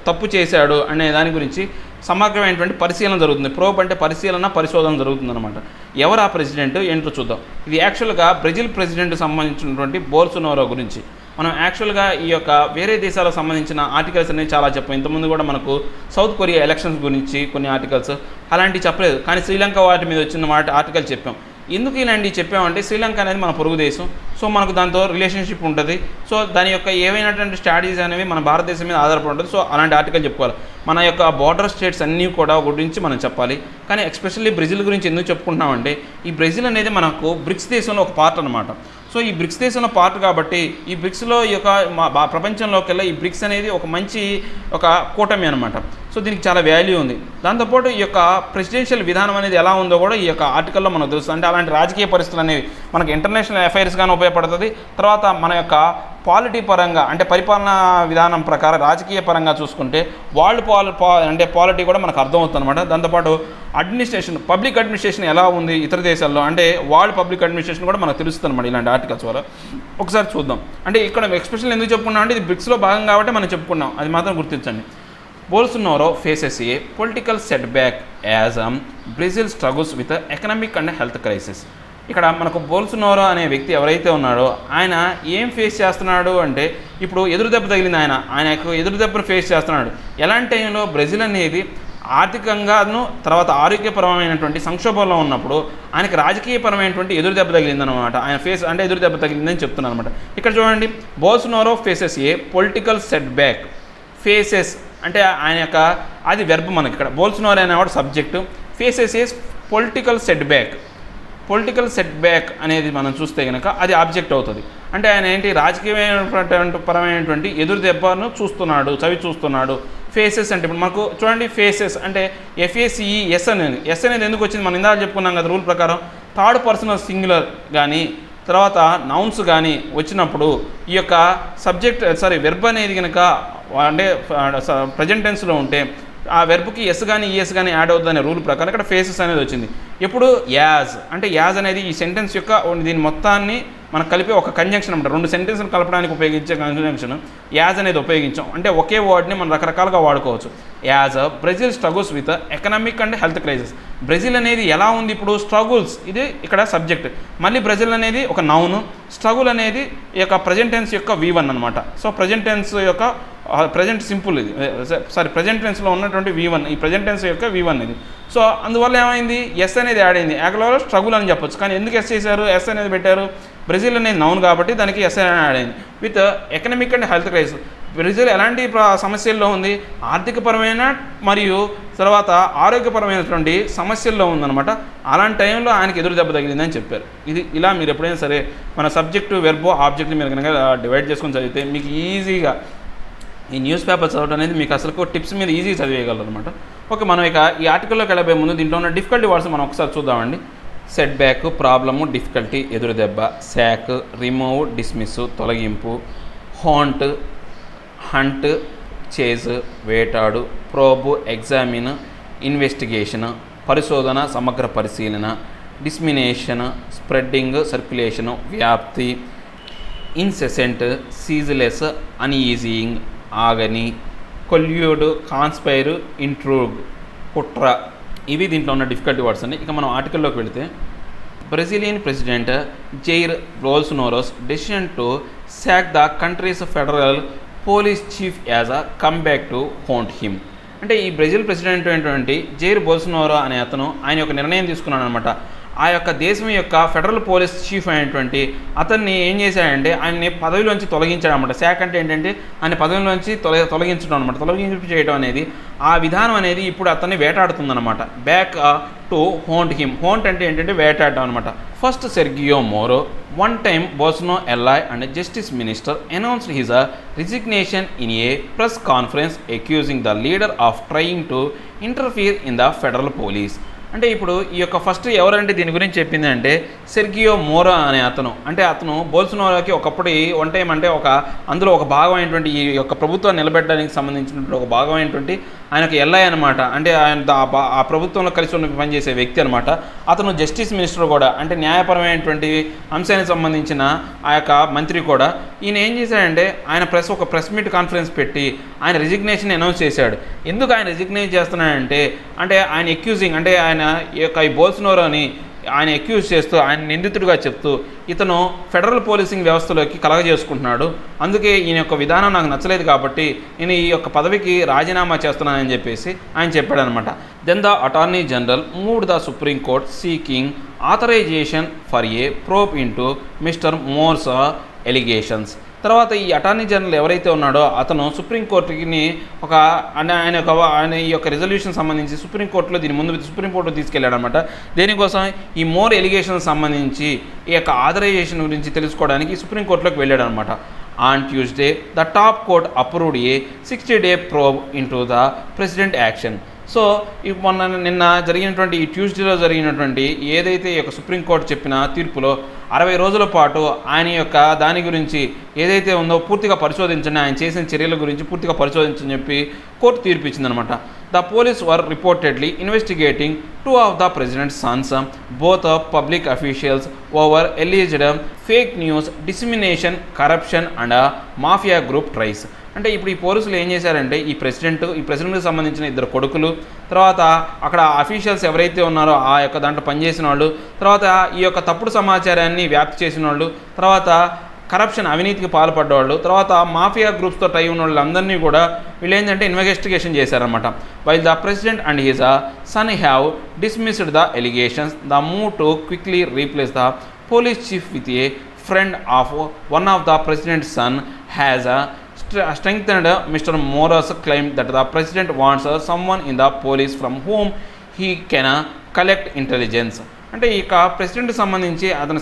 తప్పు చేశాడు అనే దాని గురించి సమగ్రమైనటువంటి పరిశీలన జరుగుతుంది. ప్రోబ్ అంటే పరిశోధన జరుగుతుందన్నమాట. ఎవరు ఆ ప్రెసిడెంట్ ఏంటో చూద్దాం. ఇది యాక్చువల్గా బ్రెజిల్ ప్రెసిడెంట్ సంబంధించినటువంటి బోల్సోనారో గురించి. మనం యాక్చువల్గా ఈ యొక్క వేరే దేశాలకు సంబంధించిన ఆర్టికల్స్ అనేవి చాలా చెప్పాం. ఇంతకుముందు కూడా మనకు సౌత్ కొరియా ఎలక్షన్స్ గురించి కొన్ని ఆర్టికల్స్ అలాంటివి చెప్పలేదు, కానీ శ్రీలంక వాటి మీద వచ్చిన ఆర్టికల్ చెప్పాం. ఎందుకు ఇలాంటివి చెప్పామంటే శ్రీలంక అనేది మన పొరుగు దేశం. సో మనకు దాంతో రిలేషన్షిప్ ఉంటుంది. సో దాని యొక్క ఏవైనటువంటి స్ట్రాటజీస్ అనేవి మన భారతదేశం మీద ఆధారపడి ఉంటుంది. సో అలాంటి ఆర్టికల్ చెప్పుకోవాలి. మన యొక్క బార్డర్ స్టేట్స్ అన్నీ కూడా గురించి మనం చెప్పాలి. కానీ ఎస్పెషల్లీ బ్రెజిల్ గురించి ఎందుకు చెప్పుకుంటున్నామంటే ఈ బ్రెజిల్ అనేది మనకు బ్రిక్స్ దేశంలో ఒక పార్ట్ అనమాట. సో ఈ బ్రిక్స్ దేశంలో పార్ట్ కాబట్టి ఈ బ్రిక్స్లో ఈ యొక్క ప్రపంచంలోకెల్లా ఈ బ్రిక్స్ అనేది ఒక మంచి ఒక కూటమి అనమాట. సో దీనికి చాలా వాల్యూ ఉంది. దాంతోపాటు ఈ యొక్క ప్రెసిడెన్షియల్ విధానం అనేది ఎలా ఉందో కూడా ఈ యొక్క ఆర్టికల్లో మనకు తెలుస్తుంది. అంటే అలాంటి రాజకీయ పరిస్థితులు అనేవి మనకు ఇంటర్నేషనల్ అఫైర్స్గానే ఉపయోగపడుతుంది. తర్వాత మన యొక్క పాలిటీ పరంగా అంటే పరిపాలనా విధానం ప్రకారం రాజకీయ పరంగా చూసుకుంటే అంటే పాలిటీ కూడా మనకు అర్థమవుతుంది అనమాట. దాంతోపాటు పబ్లిక్ అడ్మినిస్ట్రేషన్ ఎలా ఉంది ఇతర దేశాల్లో అంటే పబ్లిక్ అడ్మినిస్ట్రేషన్ కూడా మనకు తెలుస్తుంది అనమాట ఇలాంటి ఆర్టికల్స్ వల్ల. ఒకసారి చూద్దాం. అంటే ఇక్కడ ఎక్స్పెషల్ ఎందుకు చెప్పుకున్నాం అంటే ఇది బ్రిక్స్లో భాగం కాబట్టి మనం చెప్పుకున్నాం, అది మాత్రం గుర్తించండి. Bolsonaro faces a political setback as Brazil struggles with the economic and health crisis. ఇక్కడ మనకు బోల్సోనారో అనే వ్యక్తి ఎవరైతే ఉన్నాడో ఆయన ఏం ఫేస్ చేస్తున్నాడు అంటే ఇప్పుడు ఎదురుదెబ్బ తగిలింది. ఆయనకు ఎదురుదెబ్బను ఫేస్ చేస్తున్నాడు. ఎలాంటి టైంలో బ్రెజిల్ అనేది ఆర్థికంగాను తర్వాత ఆరోగ్యపరమైనటువంటి సంక్షోభంలో ఉన్నప్పుడు ఆయనకి రాజకీయపరమైనటువంటి ఎదురు దెబ్బ తగిలిందనమాట. ఆయన ఫేస్ అంటే ఎదురు దెబ్బ తగిలిందని చెప్తున్నాను అనమాట. ఇక్కడ చూడండి, Bolsonaro faces a political setback. Faces అంటే ఆయన యొక్క అది వెర్బ్, మనకి ఇక్కడ బోల్సోనారో అనేవాడు subject, faces a political setback. Political setback అనేది మనం చూస్తే కనుక అది ఆబ్జెక్ట్ అవుతుంది. అంటే ఆయన ఏంటి, రాజకీయపరమైనటువంటి ఎదురు దెబ్బను చవి చూస్తున్నాడు. ఫేసెస్ అంటే ఇప్పుడు మనకు చూడండి, ఫేసెస్ అంటే FACES అనేది, ఎస్ అనేది ఎందుకు వచ్చింది మనం ఇందాక చెప్పుకున్నాం కదా రూల్ ప్రకారం. థర్డ్ పర్సనల్ సింగులర్ కానీ తర్వాత నౌన్స్ కానీ వచ్చినప్పుడు ఈ యొక్క వెర్బ్ అనేది కనుక అంటే ప్రజెంట్ టెన్స్లో ఉంటే ఆ వెర్బ్కి ఎస్ కానీ ఈఎస్ కానీ యాడ్ అవుతుందనే రూల్ ప్రకారం ఇక్కడ ఫేసెస్ అనేది వచ్చింది. ఇప్పుడు యాజ్ అంటే యాజ్ అనేది ఈ సెంటెన్స్ యొక్క దీని మొత్తాన్ని మనకు కలిపి ఒక కంజంక్షన్ అనమాట. రెండు సెంటెన్స్ని కలపడానికి ఉపయోగించే కంజంక్షన్ యాజ్ అనేది ఉపయోగించాం. అంటే ఒకే వర్డ్ని మనం రకరకాలుగా వాడుకోవచ్చు. As Brazil struggles with economic and health crisis. Brazil అనేది ఎలా ఉంది ఇప్పుడు, స్ట్రగుల్స్ ఇది ఇక్కడ సబ్జెక్ట్. మళ్ళీ బ్రెజిల్ అనేది ఒక నౌను, స్ట్రగుల్ అనేది ఈ యొక్క ప్రజెంట్ టెన్స్ యొక్క V1 అనమాట. సో ప్రజెంట్ టెన్స్ యొక్క ప్రజెంట్ సింపుల్ ఇది ప్రజెంట్ టెన్స్లో ఉన్నటువంటి V1, ఈ ప్రజెంట్ టెన్స్ యొక్క V1 ఇది. సో అందువల్ల ఏమైంది, ఎస్ అనేది యాడ్ అయింది. యాక్చువల్గా స్ట్రగుల్ అని చెప్పొచ్చు, కానీ ఎందుకు ఎస్ చేశారు, ఎస్ అనేది పెట్టారు, బ్రెజిల్ అనేది నౌన్ కాబట్టి దానికి ఎస్ అనేది యాడ్ అయింది. With economic and health crisis. Brazil ఎలాంటి సమస్యల్లో ఉంది, ఆర్థికపరమైన మరియు తర్వాత ఆరోగ్యపరమైనటువంటి సమస్యల్లో ఉందన్నమాట. అలాంటి టైంలో ఆయనకి ఎదురు దెబ్బ తగిలిందని చెప్పారు. ఇది ఇలా మీరు ఎప్పుడైనా సరే మన సబ్జెక్టు వెర్బో ఆబ్జెక్ట్ని మీరు కనుక డివైడ్ చేసుకొని చదివితే మీకు ఈజీగా ఈ న్యూస్ పేపర్ చదవడం అనేది మీకు అసలు టిప్స్ మీద ఈజీగా చదివేయగలరు అనమాట. ఓకే, మనం ఇక ఈ ఆర్టికల్లోకి వెళ్ళబోయే ముందు దీంట్లో ఉన్న డిఫికల్టీ వర్డ్స్ మనం ఒకసారి చూద్దామండి. సెట్ బ్యాక్, ప్రాబ్లము, డిఫికల్టీ, ఎదురు దెబ్బ, శాక్, రిమూవ్, డిస్మిస్, తొలగింపు, హాంట్, హంట్, చేజ్, వేటాడు, ప్రోబ్, ఎగ్జామిన్, ఇన్వెస్టిగేషన్, పరిశోధన, సమగ్ర పరిశీలన, డిస్మినేషన్, స్ప్రెడ్డింగ్, సర్క్యులేషను, వ్యాప్తి, ఇన్సెసెంట్, సీజ్లెస్, అన్ఈజీయింగ్, ఆగని, కొల్యూడ్, కాన్స్పైర్, ఇంట్రూగ్, కుట్ర. ఇవి దీంట్లో ఉన్న డిఫికల్టీ వర్డ్స్ అండి. ఇక మనం ఆర్టికల్లోకి వెళితే, Brazilian president Jair Bolsonaro's decision to sack the country's federal police chief has a come back to haunt him. అంటే ఈ బ్రెజిల్ ప్రెసిడెంట్ అయినటువంటి జైర్ బోల్సోనారో అనే అతను ఆయన యొక్క నిర్ణయం తీసుకున్నాడు అనమాట. ఆ యొక్క దేశం యొక్క ఫెడరల్ పోలీస్ చీఫ్ అయినటువంటి అతన్ని ఏం చేశాడంటే ఆయన్ని పదవిలోంచి తొలగించాడు అనమాట. శాక్ అంటే ఏంటంటే ఆయన పదవిలోంచి తొలగించడం అనమాట. తొలగింపు చేయడం అనేది ఆ విధానం అనేది ఇప్పుడు అతన్ని వేటాడుతుందన్నమాట. Back to haunt him. Haunt అంటే ఏంటంటే వేటాడడం అనమాట. First Sergio Moro, one time Bolsonaro ally and justice minister, announced his resignation in a press conference accusing the leader of trying to interfere in the federal police. అంటే ఇప్పుడు ఈ యొక్క first ఎవరంటే దీని గురించి చెప్పింది అంటే సెర్గియో మోరో అనే అతను. అంటే అతను బోల్సోనారోకి ఒకప్పుడు వన్ టైం అంటే అందులో ఒక భాగమైనటువంటి ఈ యొక్క ప్రభుత్వాన్ని నిలబెట్టడానికి సంబంధించినటువంటి ఒక భాగమైనటువంటి ఆయనకు ఎల్ఐ అనమాట. అంటే ఆయన ఆ ప్రభుత్వంలో కలిసి ఉన్న పనిచేసే వ్యక్తి అనమాట. అతను జస్టిస్ మినిస్టర్ కూడా, అంటే న్యాయపరమైనటువంటి అంశానికి సంబంధించిన ఆ యొక్క మంత్రి కూడా. ఈయన ఏం చేశాడంటే ఆయన ఒక ప్రెస్ మీట్ కాన్ఫరెన్స్ పెట్టి ఆయన రిజిగ్నేషన్ అనౌన్స్ చేశాడు. ఎందుకు ఆయన రిజిగ్నేట్ చేస్తున్నాడంటే ఆయన అక్యూజింగ్ అంటే ఆయన ఈ బోల్సోనారోని ఆయన అక్యూజ్ చేస్తూ ఆయన నిందితుడిగా చెప్తూ ఇతను ఫెడరల్ పోలీసింగ్ వ్యవస్థలోకి కలగజేసుకుంటున్నాడు, అందుకే ఈయన యొక్క విధానం నాకు నచ్చలేదు కాబట్టి నేను ఈ యొక్క పదవికి రాజీనామా చేస్తున్నానని చెప్పేసి ఆయన చెప్పాడనమాట. Then the attorney general moved the supreme court seeking authorization for a probe into mister Moro's allegations. తర్వాత ఈ అటార్నీ జనరల్ ఎవరైతే ఉన్నాడో అతను సుప్రీంకోర్టుని ఆయన ఈ యొక్క రిజల్యూషన్ సంబంధించి సుప్రీంకోర్టులో దీని ముందు సుప్రీంకోర్టులో తీసుకెళ్ళాడు అనమాట. దేనికోసం ఈ మోర్ ఎలిగేషన్ సంబంధించి ఈ యొక్క ఆథరైజేషన్ గురించి తెలుసుకోవడానికి సుప్రీంకోర్టులోకి వెళ్ళాడు అనమాట. On Tuesday the top court approved a 60-day probe into the president action. So నిన్న జరిగినటువంటి ఈ ట్యూస్డేలో జరిగినటువంటి ఏదైతే ఈ యొక్క సుప్రీంకోర్టు చెప్పిన తీర్పులో 60 రోజుల పాటు ఆయన యొక్క దాని గురించి ఏదైతే ఉందో పూర్తిగా పరిశోధించండి, ఆయన చేసిన చర్యల గురించి పూర్తిగా పరిశోధించని చెప్పి కోర్టు తీర్పు ఇచ్చిందనమాట. The police were reportedly investigating 2 of the president's sons, both public officials, over alleged fake news, dissemination, corruption and mafia group ties. అంటే ఇప్పుడు ఈ పోలీసులు ఏం చేశారంటే ఈ ప్రెసిడెంట్కి సంబంధించిన 2 కొడుకులు, తర్వాత అక్కడ అఫీషియల్స్ ఎవరైతే ఉన్నారో ఆ యొక్క దాంట్లో పనిచేసిన వాళ్ళు, తర్వాత ఈ యొక్క తప్పుడు సమాచారాన్ని వ్యాప్తి చేసిన వాళ్ళు, తర్వాత కరప్షన్ అవినీతికి పాల్పడ్డవాళ్ళు, తర్వాత మాఫియా గ్రూప్స్తో టై ఉన్న వాళ్ళందరినీ కూడా వీళ్ళు ఏంటంటే ఇన్వెస్టిగేషన్ చేశారనమాట. While the president and his sun have dismissed the allegations, the move to quickly replace the police chief with a friend of one of the president's son has strengthened Mr. Mora's claim that the president wants someone in the police from whom he can collect intelligence. అంటే ఈ యొక్క ప్రెసిడెంట్కి సంబంధించి అతని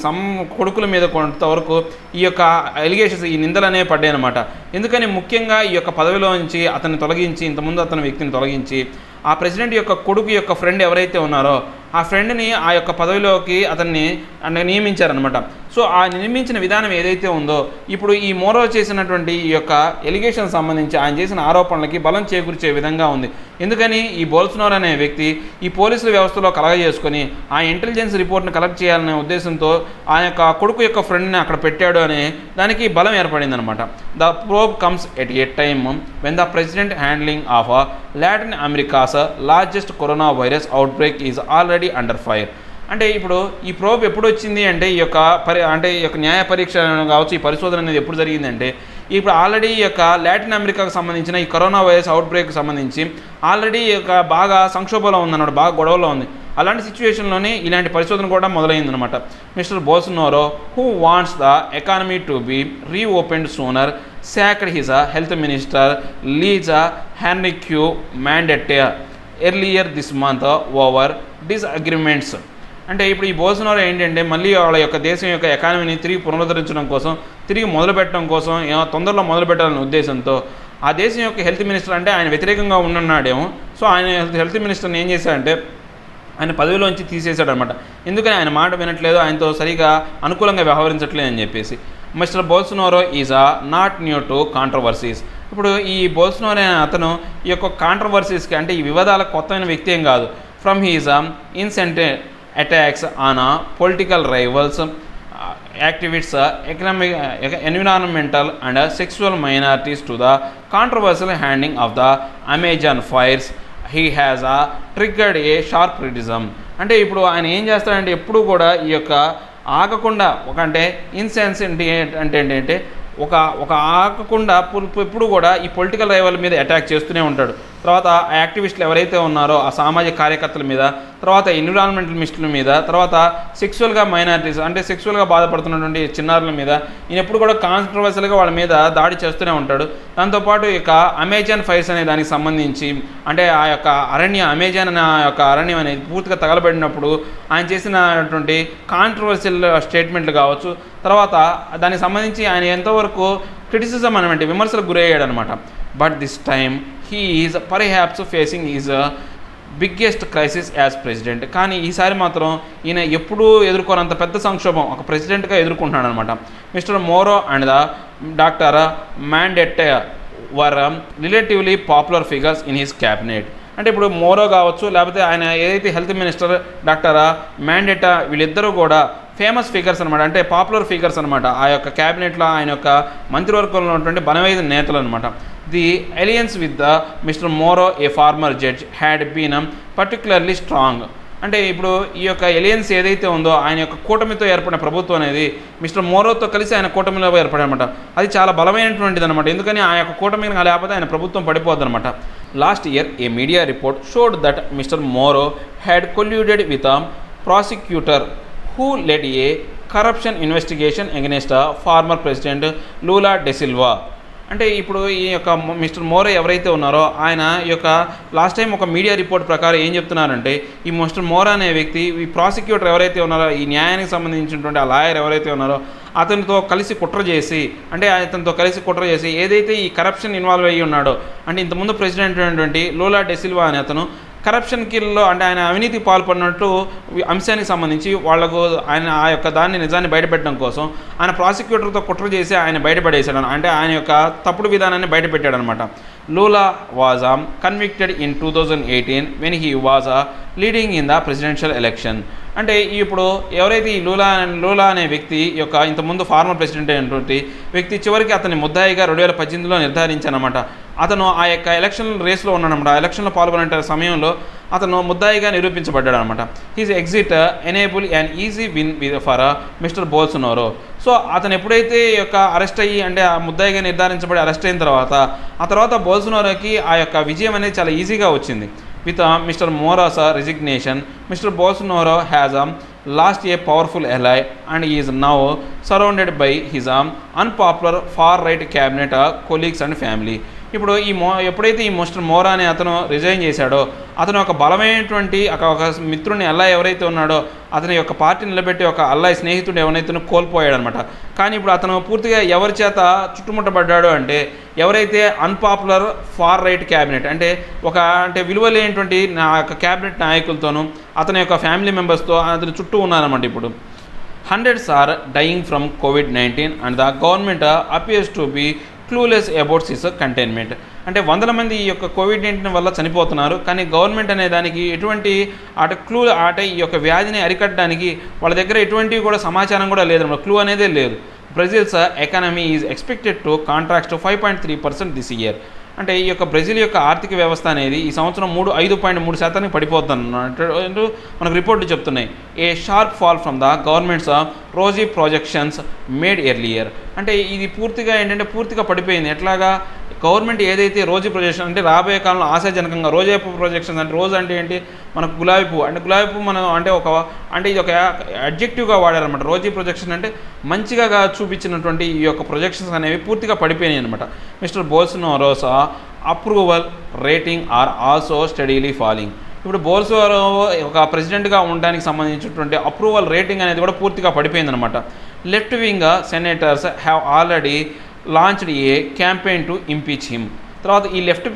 కొడుకుల మీద కొంతవరకు ఈ యొక్క ఎలిగేషన్స్, ఈ నిందలు అనేవి పడ్డాయి అనమాట. ఎందుకని ముఖ్యంగా ఈ యొక్క పదవిలో నుంచి అతన్ని తొలగించి, ఇంతకుముందు అతని వ్యక్తిని తొలగించి ఆ ప్రెసిడెంట్ యొక్క కొడుకు యొక్క ఫ్రెండ్ ఎవరైతే ఉన్నారో ఆ ఫ్రెండ్ని ఆ యొక్క పదవిలోకి అతన్ని నియమించారనమాట. సో ఆ నియమించిన విధానం ఏదైతే ఉందో ఇప్పుడు ఈ మోరో చేసినటువంటి ఈ యొక్క ఎలిగేషన్ సంబంధించి ఆయన చేసిన ఆరోపణలకి బలం చేకూర్చే విధంగా ఉంది. ఎందుకని ఈ బోల్సోనారో అనే వ్యక్తి ఈ పోలీసుల వ్యవస్థలో కలగజేసుకొని ఆ ఇంటెలిజెన్స్ రిపోర్ట్ని కలెక్ట్ చేయాలనే ఉద్దేశంతో ఆ యొక్క కొడుకు యొక్క ఫ్రెండ్ని అక్కడ పెట్టాడు అనే దానికి బలం ఏర్పడింది అనమాట. The probe comes at a time when the president handling of Latin America's largest coronavirus outbreak is already under fire. అంటే ఇప్పుడు ఈ ప్రోబ్ ఎప్పుడు వచ్చింది అంటే ఈ యొక్క ఈ యొక్క న్యాయ పరీక్ష కావచ్చు, ఈ పరిశోధన అనేది ఎప్పుడు జరిగిందంటే ఇప్పుడు ఆల్రెడీ ఈ యొక్క లాటిన్ అమెరికాకు సంబంధించిన ఈ కరోనా వైరస్ అవుట్ బ్రేక్కి సంబంధించి ఆల్రెడీ ఈ యొక్క బాగా సంక్షోభంలో ఉందన్నమాట, బాగా గొడవలో ఉంది. అలాంటి సిచ్యువేషన్లోనే ఇలాంటి పరిశోధన కూడా మొదలైందనమాట. Mister Bolsonaro who wants the economy to be reopened sooner sacked his health minister Liza Henrique Mandetta earlier this month over disagreements. అంటే ఇప్పుడు ఈ బోల్సోనారో ఏంటంటే మళ్ళీ వాళ్ళ యొక్క దేశం యొక్క ఎకానమీని తిరిగి పునరుద్ధరించడం కోసం, తిరిగి మొదలుపెట్టడం కోసం, తొందరలో మొదలుపెట్టాలనే ఉద్దేశంతో ఆ దేశం యొక్క హెల్త్ మినిస్టర్ అంటే ఆయన వ్యతిరేకంగా ఉన్నాడేమో. సో ఆయన హెల్త్ మినిస్టర్ని ఏం చేశాడంటే ఆయన పదవిలోంచి తీసేశాడనమాట. ఎందుకని ఆయన మాట వినట్లేదు, ఆయనతో సరిగా అనుకూలంగా వ్యవహరించట్లేదు అని చెప్పేసి. Mister Bolsonaro is not new to controversies. ఇప్పుడు ఈ బోల్సోనారో అనే అతను ఈ యొక్క కాంట్రవర్సీస్కి అంటే ఈ వివాదాలకు కొత్తమైన వ్యక్తి ఏం కాదు. From his incented attacks on political rivals, activists, economic, environmental and sexual minorities to the controversial handing of the Amazon fires he has triggered a sharp criticism. అంటే ఇప్పుడు ఆయన ఏం చేస్తాడంటే ఎప్పుడు కూడా ఈ యొక్క ఆగకుండా అంటే ఇన్సెన్స్ అంటే ఏంటంటే ఒక ఆగకుండా ఎప్పుడు కూడా ఈ పొలిటికల్ రైవల్ మీద అటాక్ చేస్తూనే ఉంటాడు. తర్వాత ఆ యాక్టివిస్టులు ఎవరైతే ఉన్నారో ఆ సామాజిక కార్యకర్తల మీద, తర్వాత ఎన్విరాన్మెంటలిస్టుల మీద, తర్వాత సెక్సువల్గా మైనారిటీస్ అంటే సెక్సువల్గా బాధపడుతున్నటువంటి చిన్నారుల మీద ఈయన ఎప్పుడు కూడా కాంట్రవర్షియల్గా వాళ్ళ మీద దాడి చేస్తూనే ఉంటాడు. దాంతోపాటు ఇక అమెజాన్ ఫైర్స్ అనే దానికి సంబంధించి అంటే ఆ యొక్క అమెజాన్ అనే ఆ యొక్క అరణ్యం అనేది పూర్తిగా తగలబడినప్పుడు ఆయన చేసినటువంటి కాంట్రవర్షియల్ స్టేట్మెంట్లు కావచ్చు, తర్వాత దానికి సంబంధించి ఆయన ఎంతవరకు క్రిటిసిజం అనమాట విమర్శలకు గురయ్యాడు అనమాట. But this time he is perhaps facing is biggest crisis as president. కానీ ఈసారి మాత్రం ఈయన ఎప్పుడూ ఎదుర్కోనంత పెద్ద సంక్షోభం ఒక ప్రెసిడెంట్గా ఎదుర్కొంటున్నాడు అనమాట. Mister Moro and the doctor Mandetta were relatively popular figures in his cabinet. అంటే ఇప్పుడు మోరో కావచ్చు, లేకపోతే ఆయన ఏదైతే హెల్త్ మినిస్టర్ డాక్టర్ మ్యాండెట్టా వీళ్ళిద్దరూ కూడా ఫేమస్ ఫిగర్స్ అనమాట, అంటే పాపులర్ ఫిగర్స్ అనమాట. ఆ యొక్క క్యాబినెట్లో ఆయన యొక్క మంత్రివర్గంలో ఉన్నటువంటి బలమైన నేతలు అనమాట. The alliance with the mister Moro a former judge had been particularly strong. అంటే ఇప్పుడు ఈ యొక్క ఎలియన్స్ ఏదైతే ఉందో ఆయన యొక్క కూటమితో ఏర్పడిన ప్రభుత్వం అనేది మిస్టర్ మోరోతో కలిసి ఆయన కూటమిలో ఏర్పడనమాట, అది చాలా బలమైనటువంటిది అనమాట. ఎందుకని ఆ యొక్క కూటమి లేకపోతే ఆయన ప్రభుత్వం పడిపోద్ది అనమాట. Last year a media report showed that mister Moro had colluded with prosecutor who led a corruption investigation against former president Lula da Silva. అంటే ఇప్పుడు ఈ యొక్క మిస్టర్ మోరో ఎవరైతే ఉన్నారో ఆయన ఈ యొక్క లాస్ట్ టైం ఒక మీడియా రిపోర్ట్ ప్రకారం ఏం చెప్తున్నారంటే ఈ మిస్టర్ మోరో అనే వ్యక్తి ఈ ప్రాసిక్యూటర్ ఎవరైతే ఉన్నారో ఈ న్యాయానికి సంబంధించినటువంటి ఆ లాయర్ ఎవరైతే ఉన్నారో అతనితో కలిసి కుట్ర చేసి ఏదైతే ఈ కరప్షన్ ఇన్వాల్వ్ అయ్యి ఉన్నాడో అంటే ఇంతకుముందు ప్రెసిడెంట్ అయినటువంటి లూలా డా సిల్వా అనే అతను కరప్షన్ కిల్లో అంటే ఆయన అవినీతికి పాల్పడినట్టు అంశానికి సంబంధించి వాళ్లకు ఆయన ఆ యొక్క నిజాన్ని బయటపెట్టడం కోసం ఆయన ప్రాసిక్యూటర్తో కుట్ర చేసి ఆయన బయటపడేశాడు, అంటే ఆయన యొక్క తప్పుడు విధానాన్ని బయటపెట్టాడు అనమాట. Lula was convicted in 2018 when he was leading in the presidential election. అంటే ఇప్పుడు ఎవరైతే ఈ లూలా అనే వ్యక్తి యొక్క ఇంతకుముందు ఫార్మర్ ప్రెసిడెంట్ అయినటువంటి వ్యక్తి చివరికి అతని ముద్దాయిగా 2018లో నిర్ధారించానమాట. అతను ఆ యొక్క ఎలక్షన్ రేస్లో ఉన్నాడనమాట. ఆ ఎలక్షన్లో పాల్గొనే సమయంలో అతను ముద్దాయిగా నిరూపించబడ్డాడు అనమాట. His exit enable and easy win for mister Bolsonaro. So అతను ఎప్పుడైతే ఈ యొక్క అరెస్ట్ అయ్యి అంటే ఆ ముద్దాయిగా నిర్ధారించబడి అరెస్ట్ అయిన తర్వాత ఆ తర్వాత బోల్సోనారోకి ఆ యొక్క విజయం అనేది చాలా ఈజీగా వచ్చింది. With Mr. Mora's resignation, Mr. Bolsonaro has lost a powerful ally and he is now surrounded by his unpopular far-right cabinet colleagues and family. ఇప్పుడు ఎప్పుడైతే ఈ మిస్టర్ మోరా అనే అతను రిజైన్ చేశాడో అతను ఒక బలమైనటువంటి ఒక మిత్రుని అల్లాయ్ ఎవరైతే ఉన్నాడో అతని యొక్క పార్టీ నిలబెట్టి ఒక అల్లాయ్ స్నేహితుడు ఎవరైతే కోల్పోయాడు అనమాట. కానీ ఇప్పుడు అతను పూర్తిగా ఎవరి చేత చుట్టుముట్టబడ్డాడు అంటే ఎవరైతే అన్పాపులర్ ఫార్ రైట్ క్యాబినెట్ అంటే విలువ లేనటువంటి క్యాబినెట్ నాయకులతోనూ అతని యొక్క ఫ్యామిలీ మెంబర్స్తో అతని చుట్టూ ఉన్నారన్నమాట. ఇప్పుడు hundreds are dying from COVID-19 and the government appears to be clueless about this containment. అంటే 100 మంది ఈ యొక్క కోవిడ్-19 వల్ల చనిపోతున్నారు. కానీ గవర్నమెంట్ అనే దానికి ఎటువంటి ఈ యొక్క వ్యాధిని అరికట్టడానికి వాళ్ళ దగ్గర ఎటువంటి కూడా సమాచారం కూడా లేదన్నమాట. క్లూ అనేదే లేదు. Brussels economy is expected to contract 5.3% this year. అంటే ఈ యొక్క బ్రెజిల్ యొక్క ఆర్థిక వ్యవస్థ అనేది ఈ సంవత్సరం 5.3% పడిపోతుందన్నట్టు మనకు రిపోర్ట్లు చెప్తున్నాయి. A sharp fall from the government's rosy projections made earlier. అంటే ఇది పూర్తిగా పడిపోయింది. ఎట్లాగా గవర్నమెంట్ ఏదైతే రోజీ ప్రొజెక్షన్ అంటే రాబోయే కాలంలో ఆశాజనకంగా రోజా ప్రొజెక్షన్స్ అంటే రోజు అంటే ఏంటి మనకు గులాబీ పువ్వు మనం ఇది ఒక అడ్జెక్టివ్గా వాడారనమాట. రోజీ ప్రొజెక్షన్ అంటే మంచిగా చూపించినటువంటి ఈ యొక్క ప్రొజెక్షన్స్ అనేవి పూర్తిగా పడిపోయినాయి అనమాట. Mister Bolsonaro's approval rating are also steadily falling. ఇప్పుడు బోల్సోనారో ఒక ప్రెసిడెంట్గా ఉండడానికి సంబంధించినటువంటి అప్రూవల్ రేటింగ్ అనేది కూడా పూర్తిగా పడిపోయిందనమాట. Left wing senators have already launched a campaign to impeach him. తర్వాత ఈ లెఫ్ట్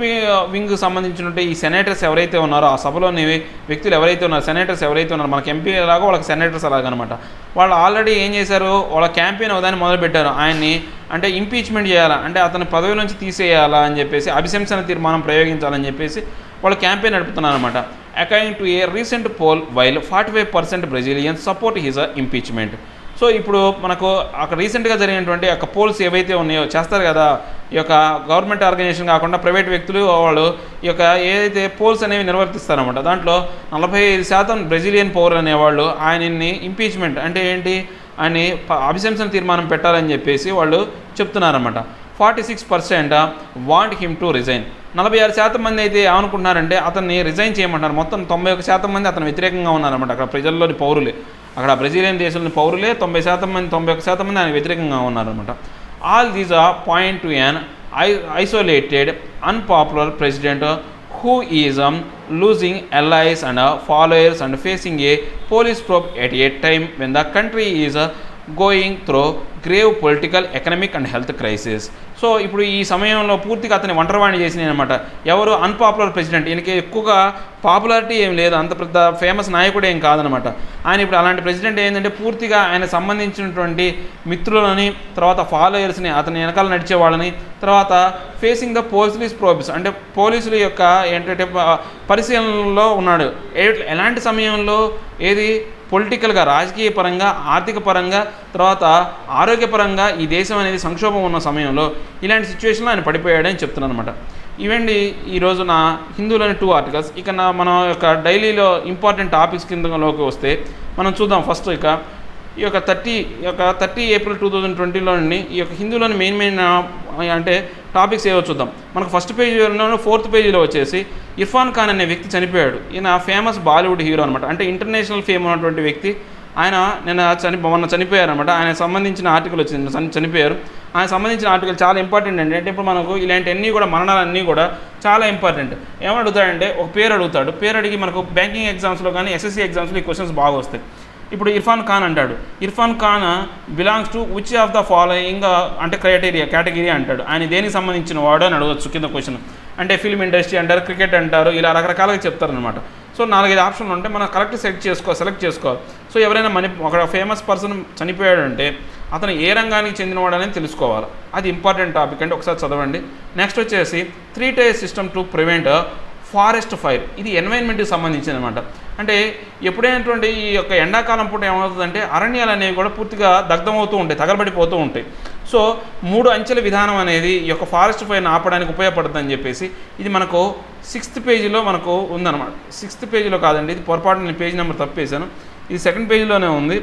వింగ్ సంబంధించినటువంటి ఈ సెనేటర్స్ ఎవరైతే ఉన్నారో ఆ సభలోని వ్యక్తులు ఎవరైతే ఉన్నారో సెనేటర్స్ ఎవరైతే ఉన్నారో మనకి ఎంపీ ఎలాగో వాళ్ళకి సెనేటర్స్ అలాగనమాట. వాళ్ళు ఆల్రెడీ ఏం చేశారు వాళ్ళ క్యాంపెయిన్ ఒకదాన్ని మొదలుపెట్టారు. ఆయన్ని ఇంపీచ్మెంట్ చేయాలా అతని పదవి నుంచి తీసేయాలా అని చెప్పేసి అభిశంసన తీర్మానం ప్రయోగించాలని చెప్పేసి వాళ్ళు క్యాంపెయిన్ నడుపుతున్నారన్నమాట. According to a recent poll while 45% Brazilians support his impeachment. So ఇప్పుడు మనకు అక్కడ రీసెంట్గా జరిగినటువంటి యొక్క పోల్స్ ఏవైతే ఉన్నాయో చేస్తారు కదా ఈ యొక్క గవర్నమెంట్ ఆర్గనైజేషన్ కాకుండా ప్రైవేట్ వ్యక్తులు వాళ్ళు ఈ యొక్క ఏదైతే పోల్స్ అనేవి నిర్వర్తిస్తారన్నమాట. దాంట్లో 45% బ్రెజిలియన్ పౌరులు అనేవాళ్ళు ఆయన్ని ఇంపీచ్మెంట్ అంటే ఏంటి ఆయన్ని అభిశంసన తీర్మానం పెట్టాలని చెప్పేసి వాళ్ళు చెప్తున్నారన్నమాట. 46% వాంట్ హిమ్ టు రిజైన్. 46% మంది అయితే ఏమనుకుంటున్నారంటే అతన్ని రిజైన్ చేయమంటారు. మొత్తం 91% మంది అతను వ్యతిరేకంగా ఉన్నారన్నమాట. అక్కడ ప్రజల్లోని పౌరులే అక్కడ బ్రెజిలియన్ దేశంలోని పౌరులే 91% మంది ఆయన వ్యతిరేకంగా ఉన్నారన్నమాట. All these point to an isolated unpopular president who is losing allies and followers and facing a police probe at a time when the country is going through grave political, economic and health crisis. So ఇప్పుడు ఈ సమయంలో పూర్తిగా అతని ఒంటరివాణి చేసినాయి అనమాట. ఎవరు unpopular president, ఈయనకి ఎక్కువగా పాపులారిటీ ఏం లేదు, అంత పెద్ద ఫేమస్ నాయకుడు ఏం కాదనమాట. ఆయన ఇప్పుడు అలాంటి ప్రెసిడెంట్ ఏంటంటే పూర్తిగా ఆయన సంబంధించినటువంటి మిత్రులని తర్వాత ఫాలోయర్స్ని అతని వెనకాల నడిచే వాళ్ళని తర్వాత ఫేసింగ్ ద పోలీస్ ప్రోబ్స్ అంటే పోలీసుల యొక్క ఏంటంటే పరిశీలనలో ఉన్నాడు. ఎలాంటి సమయంలో ఏది పొలిటికల్గా రాజకీయ పరంగా ఆర్థిక పరంగా తర్వాత ఆరోగ్యపరంగా ఈ దేశం అనేది సంక్షోభం ఉన్న సమయంలో ఇలాంటి సిచ్యువేషన్లో ఆయన పడిపోయాడని చెప్తున్నాను అనమాట. ఇవండి ఈరోజు నా హిందూలోని 2 ఆర్టికల్స్. ఇక మన యొక్క డైలీలో ఇంపార్టెంట్ టాపిక్స్ కిందలోకి వస్తే మనం చూద్దాం. ఫస్ట్ ఈ యొక్క 30 ఏప్రిల్ 2020లోని ఈ యొక్క హిందూలోని మెయిన్ అంటే టాపిక్స్ ఏవో చూద్దాం. మనకు ఫస్ట్ పేజీలో 4th పేజీలో వచ్చేసి ఇర్ఫాన్ ఖాన్ అనే వ్యక్తి చనిపోయాడు. ఈయన ఫేమస్ బాలీవుడ్ హీరో అనమాట. అంటే ఇంటర్నేషనల్ ఫేమ్ ఉన్నటువంటి వ్యక్తి. ఆయన మొన్న చనిపోయారనమాట. ఆయన సంబంధించిన ఆర్టికల్ వచ్చింది, చనిపోయారు. ఆయన సంబంధించిన ఆర్టికల్ చాలా ఇంపార్టెంట్ అండి. అంటే ఇప్పుడు మనకు ఇలాంటివన్నీ కూడా మరణాలన్నీ కూడా చాలా ఇంపార్టెంట్. ఏమని అడుగుతాడంటే ఒక పేరు అడుగుతాడు. పేరు అడిగి మనకు బ్యాంకింగ్ ఎగ్జామ్స్లో కానీ SSC ఎగ్జామ్స్లో ఈ క్వశ్చన్స్ బాగా వస్తాయి. ఇప్పుడు ఇర్ఫాన్ ఖాన్ అంటాడు. Irfan Khan belongs to which of the following అంటే కేటగిరీ అంటాడు. ఆయన దేనికి సంబంధించిన వాడు అని అడగచ్చు కింద క్వశ్చన్. అంటే ఫిల్మ్ ఇండస్ట్రీ అంటారు, క్రికెట్ అంటారు, ఇలా రకరకాలుగా చెప్తారనమాట. సో 4-5 ఆప్షన్లు ఉంటే మనం కరెక్ట్ సెలెక్ట్ చేసుకోవాలి. సో ఎవరైనా ఒక ఫేమస్ పర్సన్ చనిపోయాడు అంటే అతను ఏ రంగానికి చెందినవాడు అనేది తెలుసుకోవాలి. అది ఇంపార్టెంట్ టాపిక్ అంటే ఒకసారి చదవండి. నెక్స్ట్ వచ్చేసి 3-tier system to prevent forest fire, ఇది ఎన్వైరన్మెంట్కి సంబంధించింది అనమాట. అంటే ఎప్పుడైనటువంటి ఈ యొక్క ఎండాకాలం పూట ఏమవుతుందంటే అరణ్యాలు అనేవి కూడా పూర్తిగా దగ్ధమవుతూ ఉంటాయి, తగలబడిపోతూ ఉంటాయి. సో 3 అంచెల విధానం అనేది ఈ యొక్క ఫారెస్ట్ ఫైర్ని ఆపడానికి ఉపయోగపడుతుందని చెప్పేసి ఇది మనకు 6th పేజీలో మనకు ఉందన్నమాట. 6th పేజీలో కాదండి, ఇది పొరపాటు నేను పేజీ నెంబర్ తప్పేశాను, ఇది 2nd పేజీలోనే ఉంది.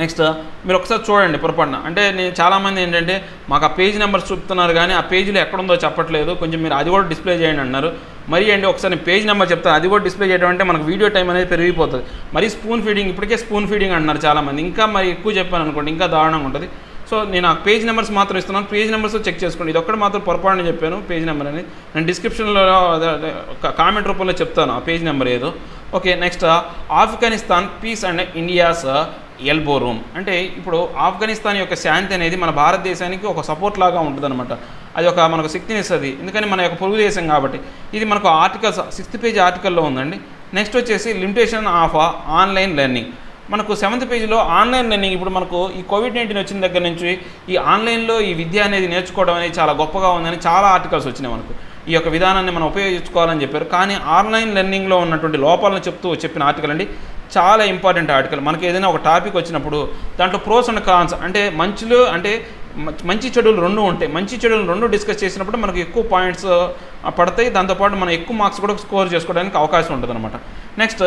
నెక్స్ట్ మీరు ఒకసారి చూడండి పొరపాటున, అంటే నేను చాలామంది ఏంటంటే మాకు ఆ పేజ్ నెంబర్స్ చూపుతున్నారు కానీ ఆ పేజీలో ఎక్కడుందో చెప్పట్లేదు, కొంచెం మీరు అది కూడా డిస్ప్లే చేయండి అన్నారు. మరి అండి ఒకసారి నేను పేజ్ నెంబర్ చెప్తాను, అది కూడా డిస్ప్లే చేయడం అంటే మనకు వీడియో టైం అనేది పెరిగిపోతుంది. మరి స్పూన్ ఫీడింగ్, ఇప్పటికే స్పూన్ ఫీడింగ్ అంటున్నారు చాలామంది, ఇంకా మరి ఎక్కువ చెప్పాను అనుకోండి ఇంకా దారుణంగా ఉంటుంది. సో నేను ఆ పేజ్ నెంబర్స్ మాత్రం ఇస్తున్నాను, పేజ్ నెంబర్స్ చెక్ చేసుకోండి. ఇది ఒక్కటి మాత్రం పొరపాటున చెప్పాను పేజ్ నెంబర్ అనేది, నేను డిస్క్రిప్షన్లో కామెంట్ రూపంలో చెప్తాను ఆ పేజ్ నెంబర్ ఏదో. Okay, next Afghanistan peace and India's elbow room. అంటే ఇప్పుడు ఆఫ్ఘనిస్తాన్ యొక్క శాంతి అనేది మన భారతదేశానికి ఒక సపోర్ట్ లాగా ఉంటుందన్నమాట. అది ఒక మనకు శక్తిని ఇస్తుంది, ఎందుకని మన యొక్క పొరుగు దేశం కాబట్టి. ఇది మనకు ఆర్టికల్స్ 6th పేజ్ ఆర్టికల్లో ఉందండి. నెక్స్ట్ వచ్చేసి లిమిటేషన్ ఆఫ్ ఆన్లైన్ లెర్నింగ్. మనకు 7th పేజీలో ఆన్లైన్ లెర్నింగ్, ఇప్పుడు మనకు ఈ కోవిడ్-19 వచ్చిన దగ్గర నుంచి ఈ ఆన్లైన్లో ఈ విద్య అనేది నేర్చుకోవడం అనేది చాలా గొప్పగా ఉందని చాలా ఆర్టికల్స్ వచ్చినాయి మనకు. ఈ యొక్క విధానాన్ని మనం ఉపయోగించుకోవాలని చెప్పారు. కానీ ఆన్లైన్ లెర్నింగ్లో ఉన్నటువంటి లోపాలను చెప్పిన ఆర్టికల్ అండి, చాలా ఇంపార్టెంట్ ఆర్టికల్. మనకి ఏదైనా ఒక టాపిక్ వచ్చినప్పుడు దాంట్లో ప్రోస్ అండ్ కాన్స్, అంటే మంచి చెడులు రెండు ఉంటాయి. మంచి చెడులు రెండు డిస్కస్ చేసినప్పుడు మనకు ఎక్కువ పాయింట్స్ పడతాయి, దాంతోపాటు మనం ఎక్కువ మార్క్స్ కూడా స్కోర్ చేసుకోవడానికి అవకాశం ఉంటుంది అనమాట. Next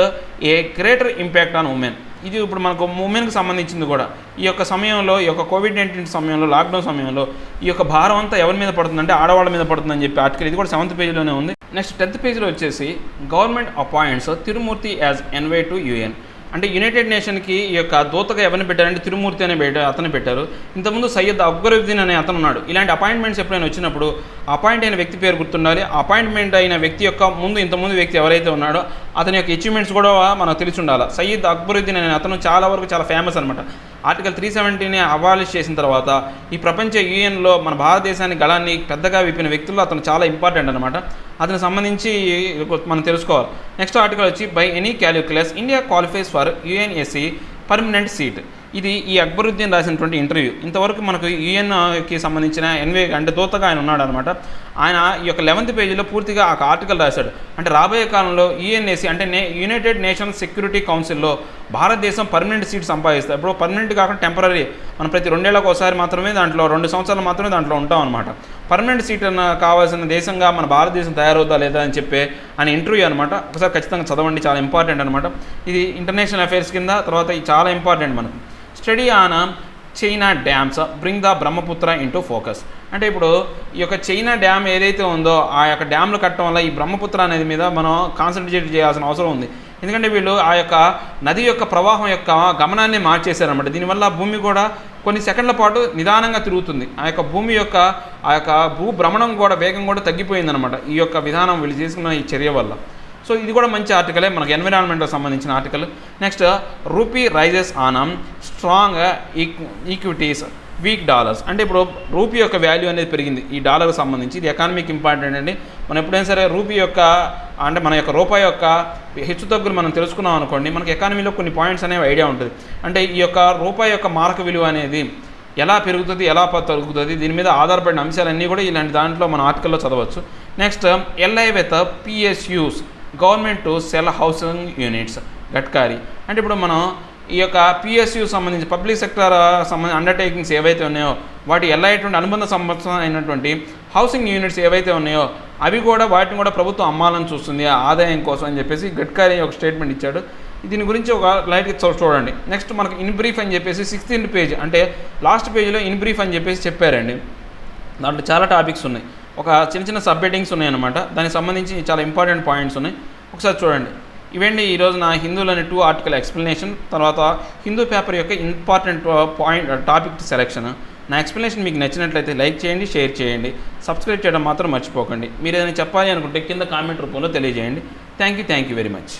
A greater impact on women. ఇది ఇప్పుడు మనకు ఉమెన్కి సంబంధించింది కూడా. ఈ యొక్క సమయంలో, ఈ యొక్క కోవిడ్-19 సమయంలో, లాక్డౌన్ సమయంలో ఈ యొక్క భారం అంతా ఎవరి మీద పడుతుందంటే ఆడవాళ్ళ మీద పడుతుందని చెప్పి ఆర్టికల్, ఇది కూడా 7th పేజీలోనే ఉంది. నెక్స్ట్ 10th పేజీలో వచ్చేసి government appoints Tirumurti as NY to UN. అంటే యునైటెడ్ నేషన్కి ఈ యొక్క దూతగా ఎవరిని పెట్టారంటే తిరుమూర్తి అనే అతను పెట్టారు. ఇంతకుముందు సయ్యద్ అక్బరుద్దీన్ అనే అతను ఉన్నాడు. ఇలాంటి అపాయింట్మెంట్స్ ఎప్పుడైనా వచ్చినప్పుడు అపాయింట్ అయిన వ్యక్తి పేరు గుర్తుండాలి. అపాయింట్మెంట్ అయిన వ్యక్తి యొక్క ఇంతకుముందు వ్యక్తి ఎవరైతే ఉన్నాడో అతని యొక్క అచీవ్మెంట్స్ కూడా మనకు తెలిసి ఉండాలి. సయ్యద్ అక్బరుద్దీన్ అనే అతను చాలా వరకు చాలా ఫేమస్ అనమాట. ఆర్టికల్ 370ని అబాలిష్ చేసిన తర్వాత ఈ ప్రపంచ యూఎన్లో మన భారతదేశాన్ని గళాన్ని పెద్దగా విప్పిన వ్యక్తుల్లో అతను చాలా ఇంపార్టెంట్ అనమాట. అతనికి సంబంధించి మనం తెలుసుకోవాలి. నెక్స్ట్ ఆర్టికల్ వచ్చి by any calculus India qualifies for UNSC permanent seat. ఇది ఈ అక్బరుద్దీన్ రాసినటువంటి ఇంటర్వ్యూ. ఇంతవరకు మనకు యుఎన్కి సంబంధించిన ఎన్వే అంటే దూతగా ఆయన ఉన్నాడు అనమాట. ఆయన ఈ యొక్క 11th పేజీలో పూర్తిగా ఒక ఆర్టికల్ రాశాడు. అంటే రాబోయే కాలంలో యుఎన్ఎస్సి అంటే యునైటెడ్ నేషన్స్ సెక్యూరిటీ కౌన్సిల్లో భారతదేశం పర్మనెంట్ సీట్ సంపాదిస్తుంది. ఇప్పుడు పర్మనెంట్ కాకుండా టెంపరీ, మనం ప్రతి 2 ఏళ్లకు ఒకసారి మాత్రమే దాంట్లో 2 సంవత్సరాలు మాత్రమే దాంట్లో ఉంటాం అనమాట. పర్మనెంట్ సీట్ కావాల్సిన దేశంగా మన భారతదేశం తయారవుతా లేదా అని చెప్పే అని ఇంటర్వ్యూ అనమాట. ఒకసారి ఖచ్చితంగా చదవండి, చాలా ఇంపార్టెంట్ అనమాట. ఇది ఇంటర్నేషనల్ అఫైర్స్ కింద. తర్వాత ఇది చాలా ఇంపార్టెంట్ మనకు. Study on China dams bring the Brahmaputra into focus. అంటే ఇప్పుడు ఈ యొక్క చైనా డ్యామ్ ఏదైతే ఉందో ఆ యొక్క డ్యామ్లు కట్టడం వల్ల ఈ బ్రహ్మపుత్ర అనేది మీద మనం కాన్సన్ట్రేట్ చేయాల్సిన అవసరం ఉంది. ఎందుకంటే వీళ్ళు ఆ యొక్క నది యొక్క ప్రవాహం యొక్క గమనాన్ని మార్చేశారనమాట. దీనివల్ల భూమి కూడా కొన్ని సెకండ్ల పాటు నిదానంగా తిరుగుతుంది. ఆ యొక్క భూమి యొక్క భ్రమణం కూడా వేగం కూడా తగ్గిపోయిందనమాట ఈ యొక్క విధానం వీళ్ళు చేసుకున్న ఈ చర్య వల్ల. సో ఇది కూడా మంచి ఆర్టికలే, మనకు ఎన్విరాన్మెంట్కి సంబంధించిన article. Next rupee rises on strong equities weak dollars. అంటే ఇప్పుడు రూపీ యొక్క వాల్యూ అనేది పెరిగింది ఈ డాలర్కి సంబంధించి. ఇది ఎకానమీకి ఇంపార్టెంట్ అండి. మనం ఎప్పుడైనా సరే రూపీ యొక్క అంటే మన యొక్క రూపాయి యొక్క హెచ్చుతగ్గులు మనం తెలుసుకున్నాం అనుకోండి, మనకి ఎకానమీలో కొన్ని పాయింట్స్ అనేవి ఐడియా ఉంటుంది. అంటే ఈ యొక్క రూపాయి యొక్క మార్క విలువ అనేది ఎలా పెరుగుతుంది, ఎలా తగ్గుతుంది, దీని మీద ఆధారపడిన అంశాలన్నీ కూడా ఇలాంటి దాంట్లో మన ఆర్టికల్లో చదవచ్చు. Next LI with PSUs government to sell housing units Gadkari. అంటే ఇప్పుడు మనం ఈ యొక్క పిఎస్యూ సంబంధించి పబ్లిక్ సెక్టర్ అండర్టేకింగ్స్ ఏవైతే ఉన్నాయో వాటి ఎల్లైనటువంటి అనుబంధ సంబంధం అయినటువంటి హౌసింగ్ యూనిట్స్ ఏవైతే ఉన్నాయో అవి కూడా వాటిని కూడా ప్రభుత్వం అమ్మాలని చూస్తుంది ఆదాయం కోసం అని చెప్పేసి గడ్కారీ ఒక స్టేట్మెంట్ ఇచ్చాడు. దీని గురించి ఒక లైట్గా చూడండి. నెక్స్ట్ మనకు ఇన్ బ్రీఫ్ అని చెప్పేసి 16th పేజ్ అంటే లాస్ట్ పేజీలో ఇన్ బ్రీఫ్ అని చెప్పేసి చెప్పారండి. దాంట్లో చాలా టాపిక్స్ ఉన్నాయి, ఒక చిన్న సబ్ హెడ్డింగ్స్ ఉన్నాయన్నమాట. దానికి సంబంధించి చాలా ఇంపార్టెంట్ పాయింట్స్ ఉన్నాయి, ఒకసారి చూడండి. ఇవండి ఈరోజు నా హిందూలోని 2 ఆర్టికల్ ఎక్స్ప్లెనేషన్, తర్వాత హిందూ పేపర్ యొక్క ఇంపార్టెంట్ టాపిక్ సెలెక్షన్. నా ఎక్స్ప్లెనేషన్ మీకు నచ్చినట్లయితే లైక్ చేయండి, షేర్ చేయండి, సబ్స్క్రైబ్ చేయడం మాత్రం మర్చిపోకండి. మీరు ఏదైనా చెప్పాలి అనుకుంటే కింద కామెంట్ రూపంలో తెలియజేయండి. Thank you very much.